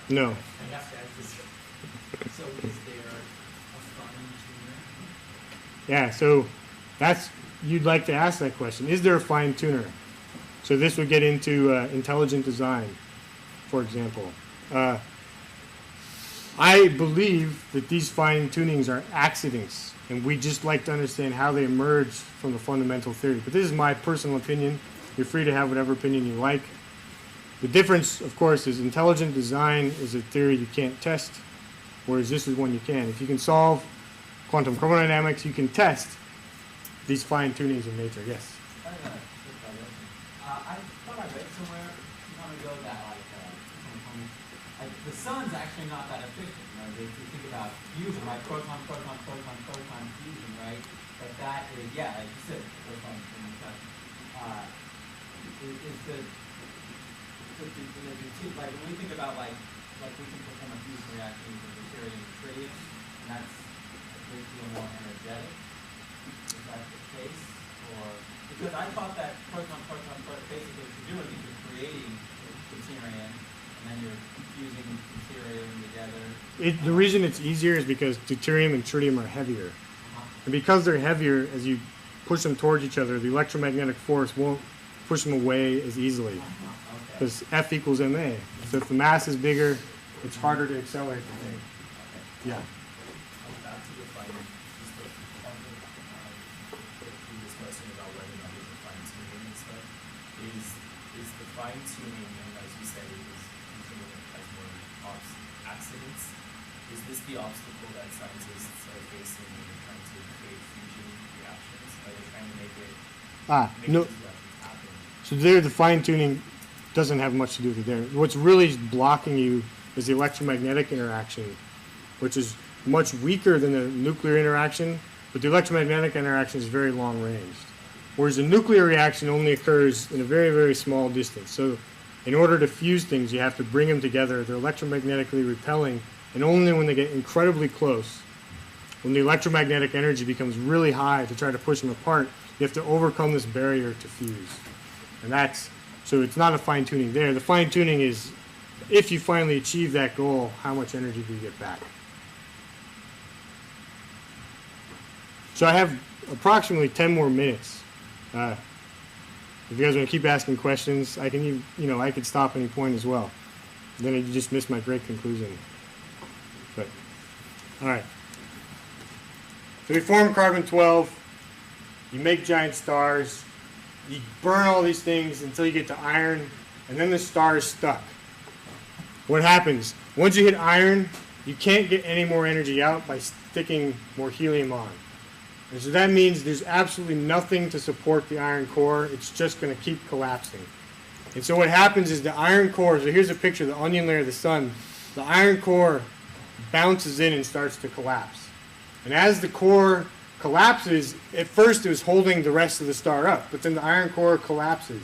A: No.
B: I guess that's so is there a fine tuner?
A: Yeah, so you'd like to ask that question. Is there a fine tuner? So this would get into intelligent design, for example. I believe that these fine tunings are accidents, and we just like to understand how they emerge from the fundamental theory. But this is my personal opinion. You're free to have whatever opinion you like. The difference, of course, is intelligent design is a theory you can't test, whereas this is one you can. If you can solve quantum chromodynamics, you can test these fine tunings in nature. Yes?
B: I thought I read somewhere long ago that like the sun's actually not that efficient. Right? If you think about fusion, right? Proton, proton, proton, proton fusion, right? But that is, yeah, like you said, proton, is the like when we think about like we can perform a fusion reaction with deuterium and tritium, and that's a great deal more energetic. Is that the case? Or because I thought that proton, proton, basically what you're doing is you're creating deuterium, and then you're fusing deuterium together.
A: The reason it's easier is because deuterium and tritium are heavier. And because they're heavier, as you push them towards each other, the electromagnetic force won't push them away as easily. Because F equals ma. So if the mass is bigger, it's harder to accelerate the thing. Yeah.
C: Back to the fine, just the previous question about whether or not there's a fine tuning and stuff. Is the fine tuning, and as you said, it was usually has more accidents. is this the obstacle that scientists are facing when they're trying to create fusion reactions? Are they trying to make
A: No.
C: these reactions happen?
A: So there, the fine tuning doesn't have much to do with it there. What's really blocking you is the electromagnetic interaction, which is much weaker than the nuclear interaction, but the electromagnetic interaction is very long ranged. Whereas the nuclear reaction only occurs in a very, very small distance. So in order to fuse things, you have to bring them together. They're electromagnetically repelling, and only when they get incredibly close, when the electromagnetic energy becomes really high to try to push them apart, you have to overcome this barrier to fuse. And that's, so it's not a fine tuning there. The fine tuning is, if you finally achieve that goal, how much energy do you get back? So I have approximately 10 more minutes. If you guys want to keep asking questions, I can, I could stop any point as well. Then you just missed my great conclusion. But, all right. So we form carbon-12. You make giant stars. You burn all these things until you get to iron, and then the star is stuck. What happens? Once you hit iron, you can't get any more energy out by sticking more helium on. And so that means there's absolutely nothing to support the iron core. It's just going to keep collapsing. And so what happens is the iron core, so here's a picture of the onion layer of the sun. The iron core bounces in and starts to collapse. And as the core collapses, at first it was holding the rest of the star up, but then the iron core collapses.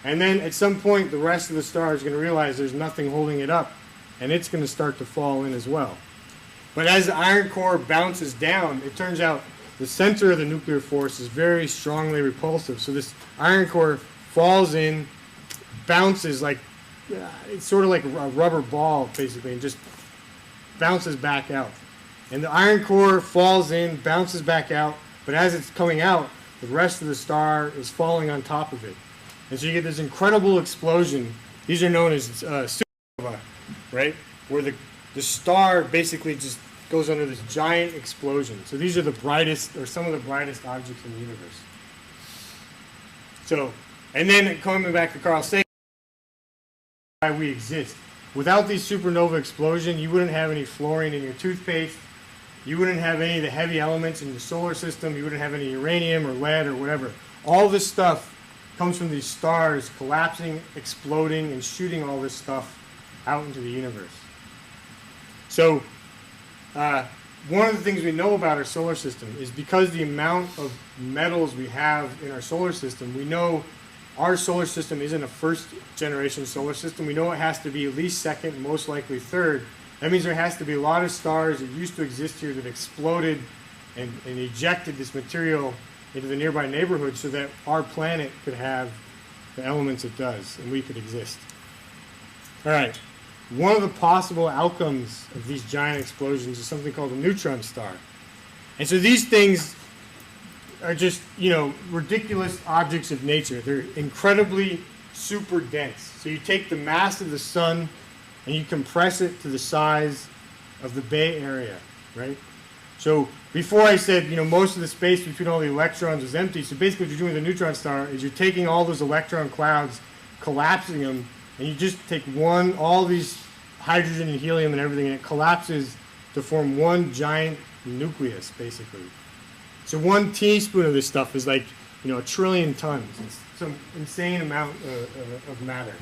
A: And then at some point the rest of the star is going to realize there's nothing holding it up, and it's going to start to fall in as well. But as the iron core bounces down, it turns out the center of the nuclear force is very strongly repulsive. So this iron core falls in, bounces like, it's sort of like a rubber ball basically, and just bounces back out. And the iron core falls in, bounces back out, but as it's coming out, the rest of the star is falling on top of it. And so you get this incredible explosion. These are known as supernova, right? Where the star basically just goes under this giant explosion. So these are the brightest, or some of the brightest objects in the universe. So, and then coming back to Carl Sagan, why we exist. Without these supernova explosion, you wouldn't have any fluorine in your toothpaste. You wouldn't have any of the heavy elements in your solar system. You wouldn't have any uranium or lead or whatever. All this stuff comes from these stars collapsing, exploding, and shooting all this stuff out into the universe. So, one of the things we know about our solar system is because the amount of metals we have in our solar system, we know our solar system isn't a first generation solar system. We know it has to be at least second, most likely third. That means there has to be a lot of stars that used to exist here that exploded and ejected this material into the nearby neighborhood so that our planet could have the elements it does and we could exist. All right. One of the possible outcomes of these giant explosions is something called a neutron star. And so these things are just, ridiculous objects of nature. They're incredibly super dense. So you take the mass of the sun and you compress it to the size of the Bay Area, right? So before I said, most of the space between all the electrons is empty. So basically what you're doing with a neutron star is you're taking all those electron clouds, collapsing them, and you just take all these hydrogen and helium and everything, and it collapses to form one giant nucleus, basically. So 1 teaspoon of this stuff is like, a trillion tons. It's some insane amount of matter.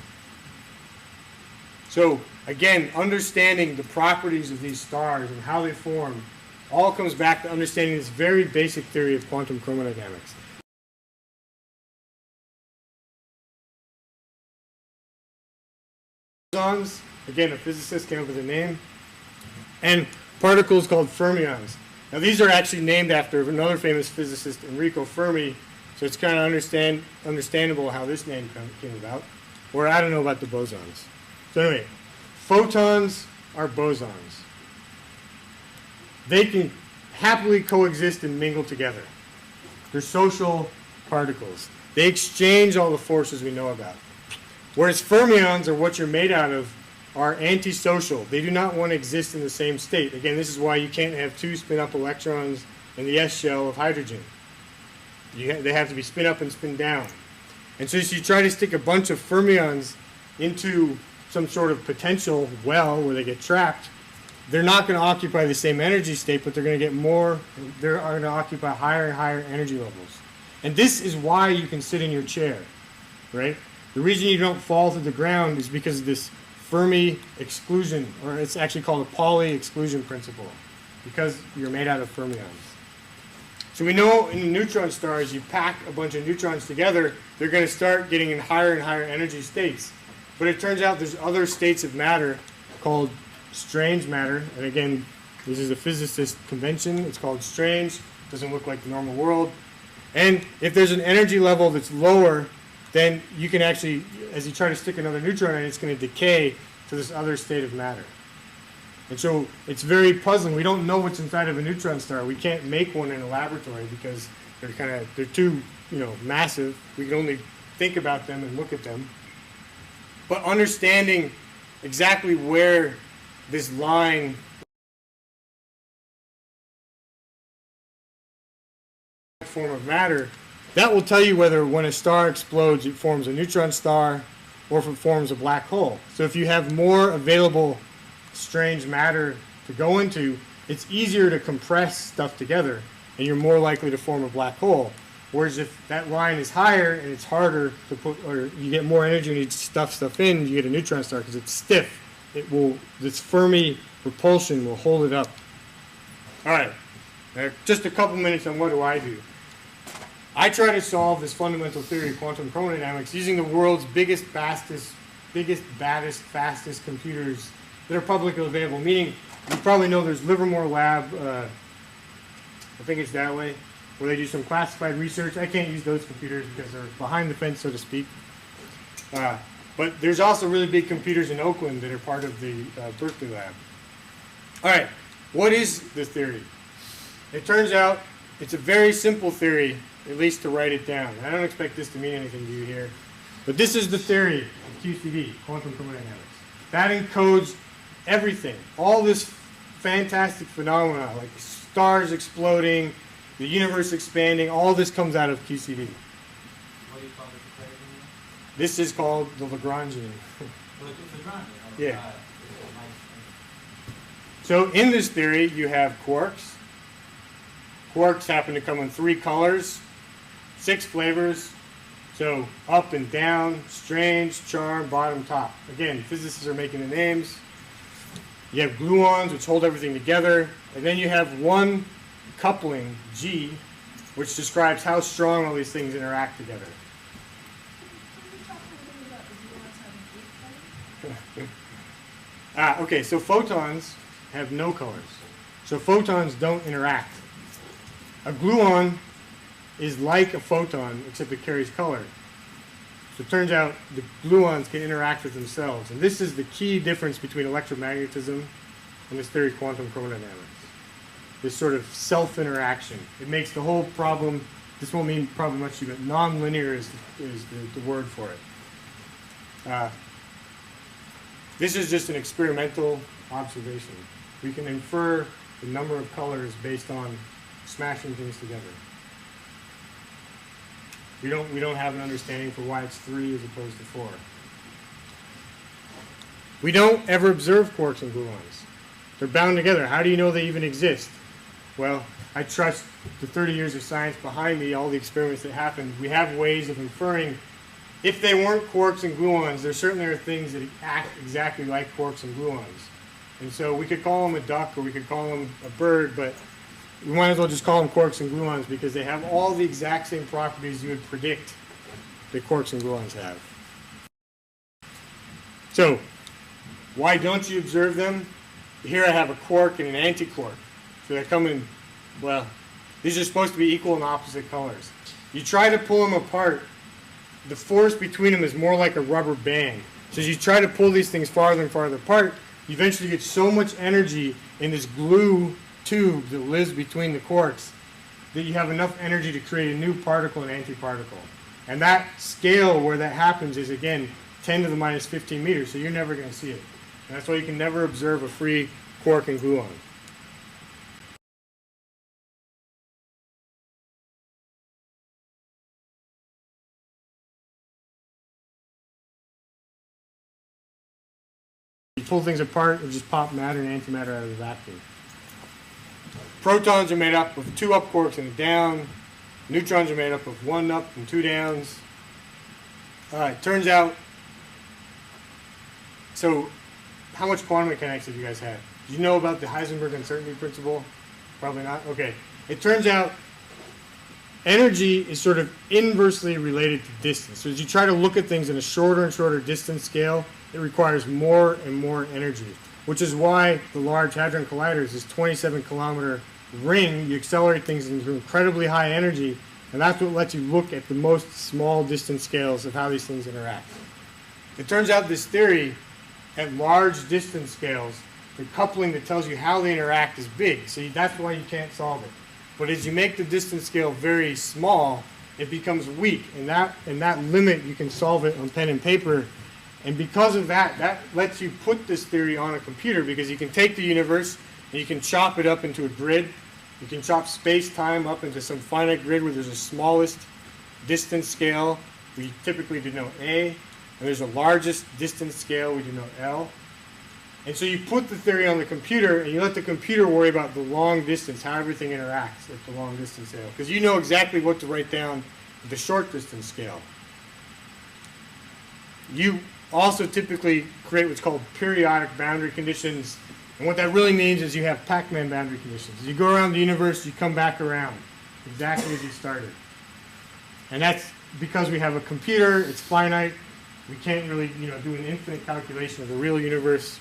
A: So again, understanding the properties of these stars and how they form all comes back to understanding this very basic theory of quantum chromodynamics. Bosons, again, a physicist came up with a name, and particles called fermions. Now these are actually named after another famous physicist, Enrico Fermi, so it's kind of understandable how this name came about. Or I don't know about the bosons. So anyway, photons are bosons. They can happily coexist and mingle together. They're social particles. They exchange all the forces we know about. Whereas fermions, or what you're made out of, are antisocial. They do not want to exist in the same state. Again, this is why you can't have 2 spin-up electrons in the S shell of hydrogen. They have to be spin up and spin down. And so you try to stick a bunch of fermions into some sort of potential well where they get trapped, they're not going to occupy the same energy state, but they're going to get more, they're going to occupy higher and higher energy levels. And this is why you can sit in your chair, right? The reason you don't fall to the ground is because of this Fermi exclusion, or it's actually called a Pauli exclusion principle, because you're made out of fermions. So we know in the neutron stars, you pack a bunch of neutrons together, they're going to start getting in higher and higher energy states. But it turns out there's other states of matter called strange matter. And again, this is a physicist convention. It's called strange. It doesn't look like the normal world. And if there's an energy level that's lower, then you can actually, as you try to stick another neutron in, it's going to decay to this other state of matter. And so it's very puzzling. We don't know what's inside of a neutron star. We can't make one in a laboratory because they're too, massive. We can only think about them and look at them. But understanding exactly where this line form of matter, that will tell you whether when a star explodes it forms a neutron star or if it forms a black hole. So if you have more available strange matter to go into, it's easier to compress stuff together and you're more likely to form a black hole. Whereas if that line is higher and it's harder to put, or you get more energy and you stuff in, you get a neutron star because it's stiff. This Fermi repulsion will hold it up. All right, just a couple minutes on what do I do. I try to solve this fundamental theory of quantum chromodynamics using the world's biggest, baddest, fastest computers that are publicly available. Meaning, you probably know there's Livermore Lab, I think it's that way, where they do some classified research. I can't use those computers because they're behind the fence, so to speak. But there's also really big computers in Oakland that are part of the Berkeley lab. All right, what is the theory? It turns out it's a very simple theory, at least to write it down. I don't expect this to mean anything to you here. But this is the theory of QCD, quantum chromodynamics. That encodes everything. All this fantastic phenomena, like stars exploding, the universe expanding, all this comes out of QCD.
B: What do you call this equation?
A: This is called the Lagrangian.
B: Well, it's Lagrangian.
A: Yeah. So in this theory, you have quarks. Quarks happen to come in 3 colors, 6 flavors. So up and down, strange, charm, bottom, top. Again, physicists are making the names. You have gluons, which hold everything together. And then you have one coupling, G, which describes how strong all these things interact together. Okay, so photons have no colors. So photons don't interact. A gluon is like a photon, except it carries color. So it turns out the gluons can interact with themselves. And this is the key difference between electromagnetism and this theory of quantum chromodynamics. This sort of self-interaction. It makes the whole problem, this won't mean probably much to you, but nonlinear is the word for it. This is just an experimental observation. We can infer the number of colors based on smashing things together. We don't have an understanding for why it's 3 as opposed to 4. We don't ever observe quarks and gluons. They're bound together. How do you know they even exist? Well, I trust the 30 years of science behind me, all the experiments that happened. We have ways of inferring. If they weren't quarks and gluons, there certainly are things that act exactly like quarks and gluons. And so we could call them a duck or we could call them a bird, but we might as well just call them quarks and gluons because they have all the exact same properties you would predict that quarks and gluons have. So, why don't you observe them? Here I have a quark and an antiquark. So they come in, well, these are supposed to be equal and opposite colors. You try to pull them apart, the force between them is more like a rubber band. So as you try to pull these things farther and farther apart, you eventually get so much energy in this glue tube that lives between the quarks that you have enough energy to create a new particle and antiparticle. And that scale where that happens is, again, 10 to the minus 15 meters, so you're never going to see it. And that's why you can never observe a free quark and gluon. You pull things apart and just pop matter and antimatter out of the vacuum. Protons are made up of 2 up quarks and a down. Neutrons are made up of 1 up and 2 downs. It turns out, so how much quantum mechanics have you guys had? Did you know about the Heisenberg uncertainty principle? Probably not. Okay. It turns out energy is sort of inversely related to distance. So as you try to look at things in a shorter and shorter distance scale, it requires more and more energy, which is why the Large Hadron Colliders, this 27-kilometer ring, you accelerate things into incredibly high energy, and that's what lets you look at the most small distance scales of how these things interact. It turns out this theory at large distance scales, the coupling that tells you how they interact is big, so that's why you can't solve it. But as you make the distance scale very small, it becomes weak, and that limit you can solve it on pen and paper. And because of that, that lets you put this theory on a computer, because you can take the universe and you can chop it up into a grid. You can chop space-time up into some finite grid where there's a smallest distance scale. We typically denote A, and there's a largest distance scale we denote L. And so you put the theory on the computer, and you let the computer worry about the long distance, how everything interacts at the long distance scale, because you know exactly what to write down at the short distance scale. You also typically create what's called periodic boundary conditions. And what that really means is you have Pac-Man boundary conditions. As you go around the universe, you come back around exactly as you started. And that's because we have a computer, it's finite. We can't really do an infinite calculation of the real universe.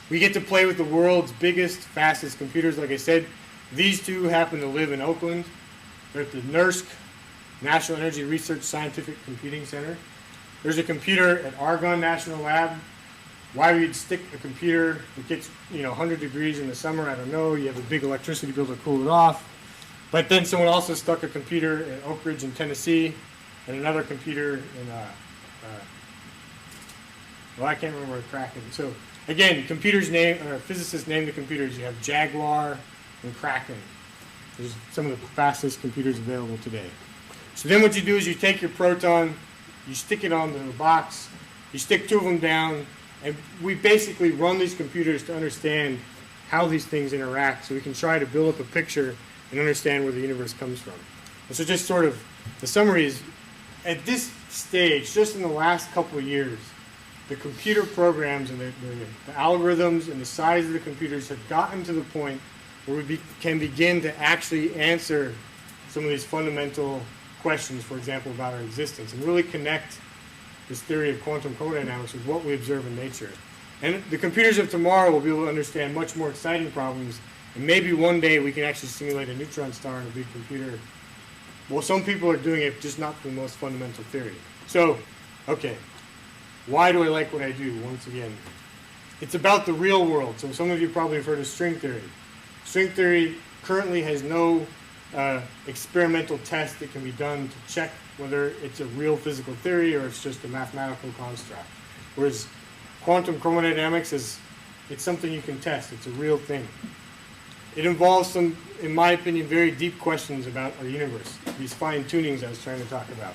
A: We get to play with the world's biggest, fastest computers. Like I said, these two happen to live in Oakland. They're at the NERSC, National Energy Research Scientific Computing Center. There's a computer at Argonne National Lab. Why we'd stick a computer that gets 100 degrees in the summer, I don't know. You have a big electricity bill to cool it off. But then someone also stuck a computer at Oak Ridge in Tennessee, and another computer in I can't remember where Kraken. So again, physicists name the computers. You have Jaguar and Kraken. There's some of the fastest computers available today. So then what you do is you take your proton, you stick it on the box, you stick 2 of them down, and we basically run these computers to understand how these things interact, so we can try to build up a picture and understand where the universe comes from. And so just sort of, the summary is, at this stage, just in the last couple of years, the computer programs and the algorithms and the size of the computers have gotten to the point where we can begin to actually answer some of these fundamental questions, for example, about our existence, and really connect this theory of quantum chromodynamics with what we observe in nature. And the computers of tomorrow will be able to understand much more exciting problems, and maybe one day we can actually simulate a neutron star in a big computer. Well, some people are doing it, just not for the most fundamental theory. So, okay, why do I like what I do? Once again, it's about the real world. So some of you probably have heard of string theory. String theory currently has no experimental test that can be done to check whether it's a real physical theory or it's just a mathematical construct. Whereas quantum chromodynamics it's something you can test. It's a real thing. It involves some, in my opinion, very deep questions about our universe, these fine tunings I was trying to talk about.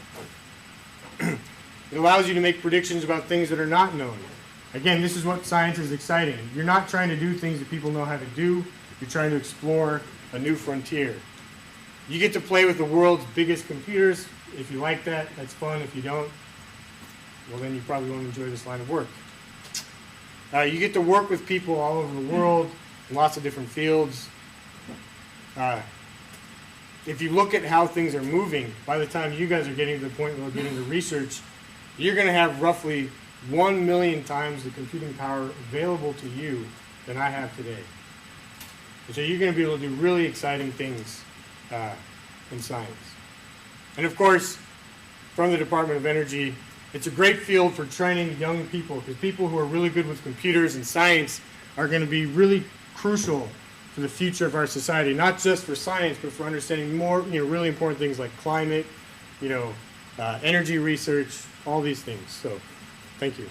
A: It allows you to make predictions about things that are not known. Again, this is what science is exciting. You're not trying to do things that people know how to do. You're trying to explore a new frontier. You get to play with the world's biggest computers. If you like that, that's fun. If you don't, well, then you probably won't enjoy this line of work. You get to work with people all over the world in lots of different fields. If you look at how things are moving, by the time you guys are getting to the point where we're getting to research, you're going to have roughly 1 million times the computing power available to you than I have today. And so you're going to be able to do really exciting things in science. And of course, from the Department of Energy, it's a great field for training young people, because people who are really good with computers and science are going to be really crucial for the future of our society, not just for science, but for understanding more, really important things like climate, energy research, all these things. So, thank you.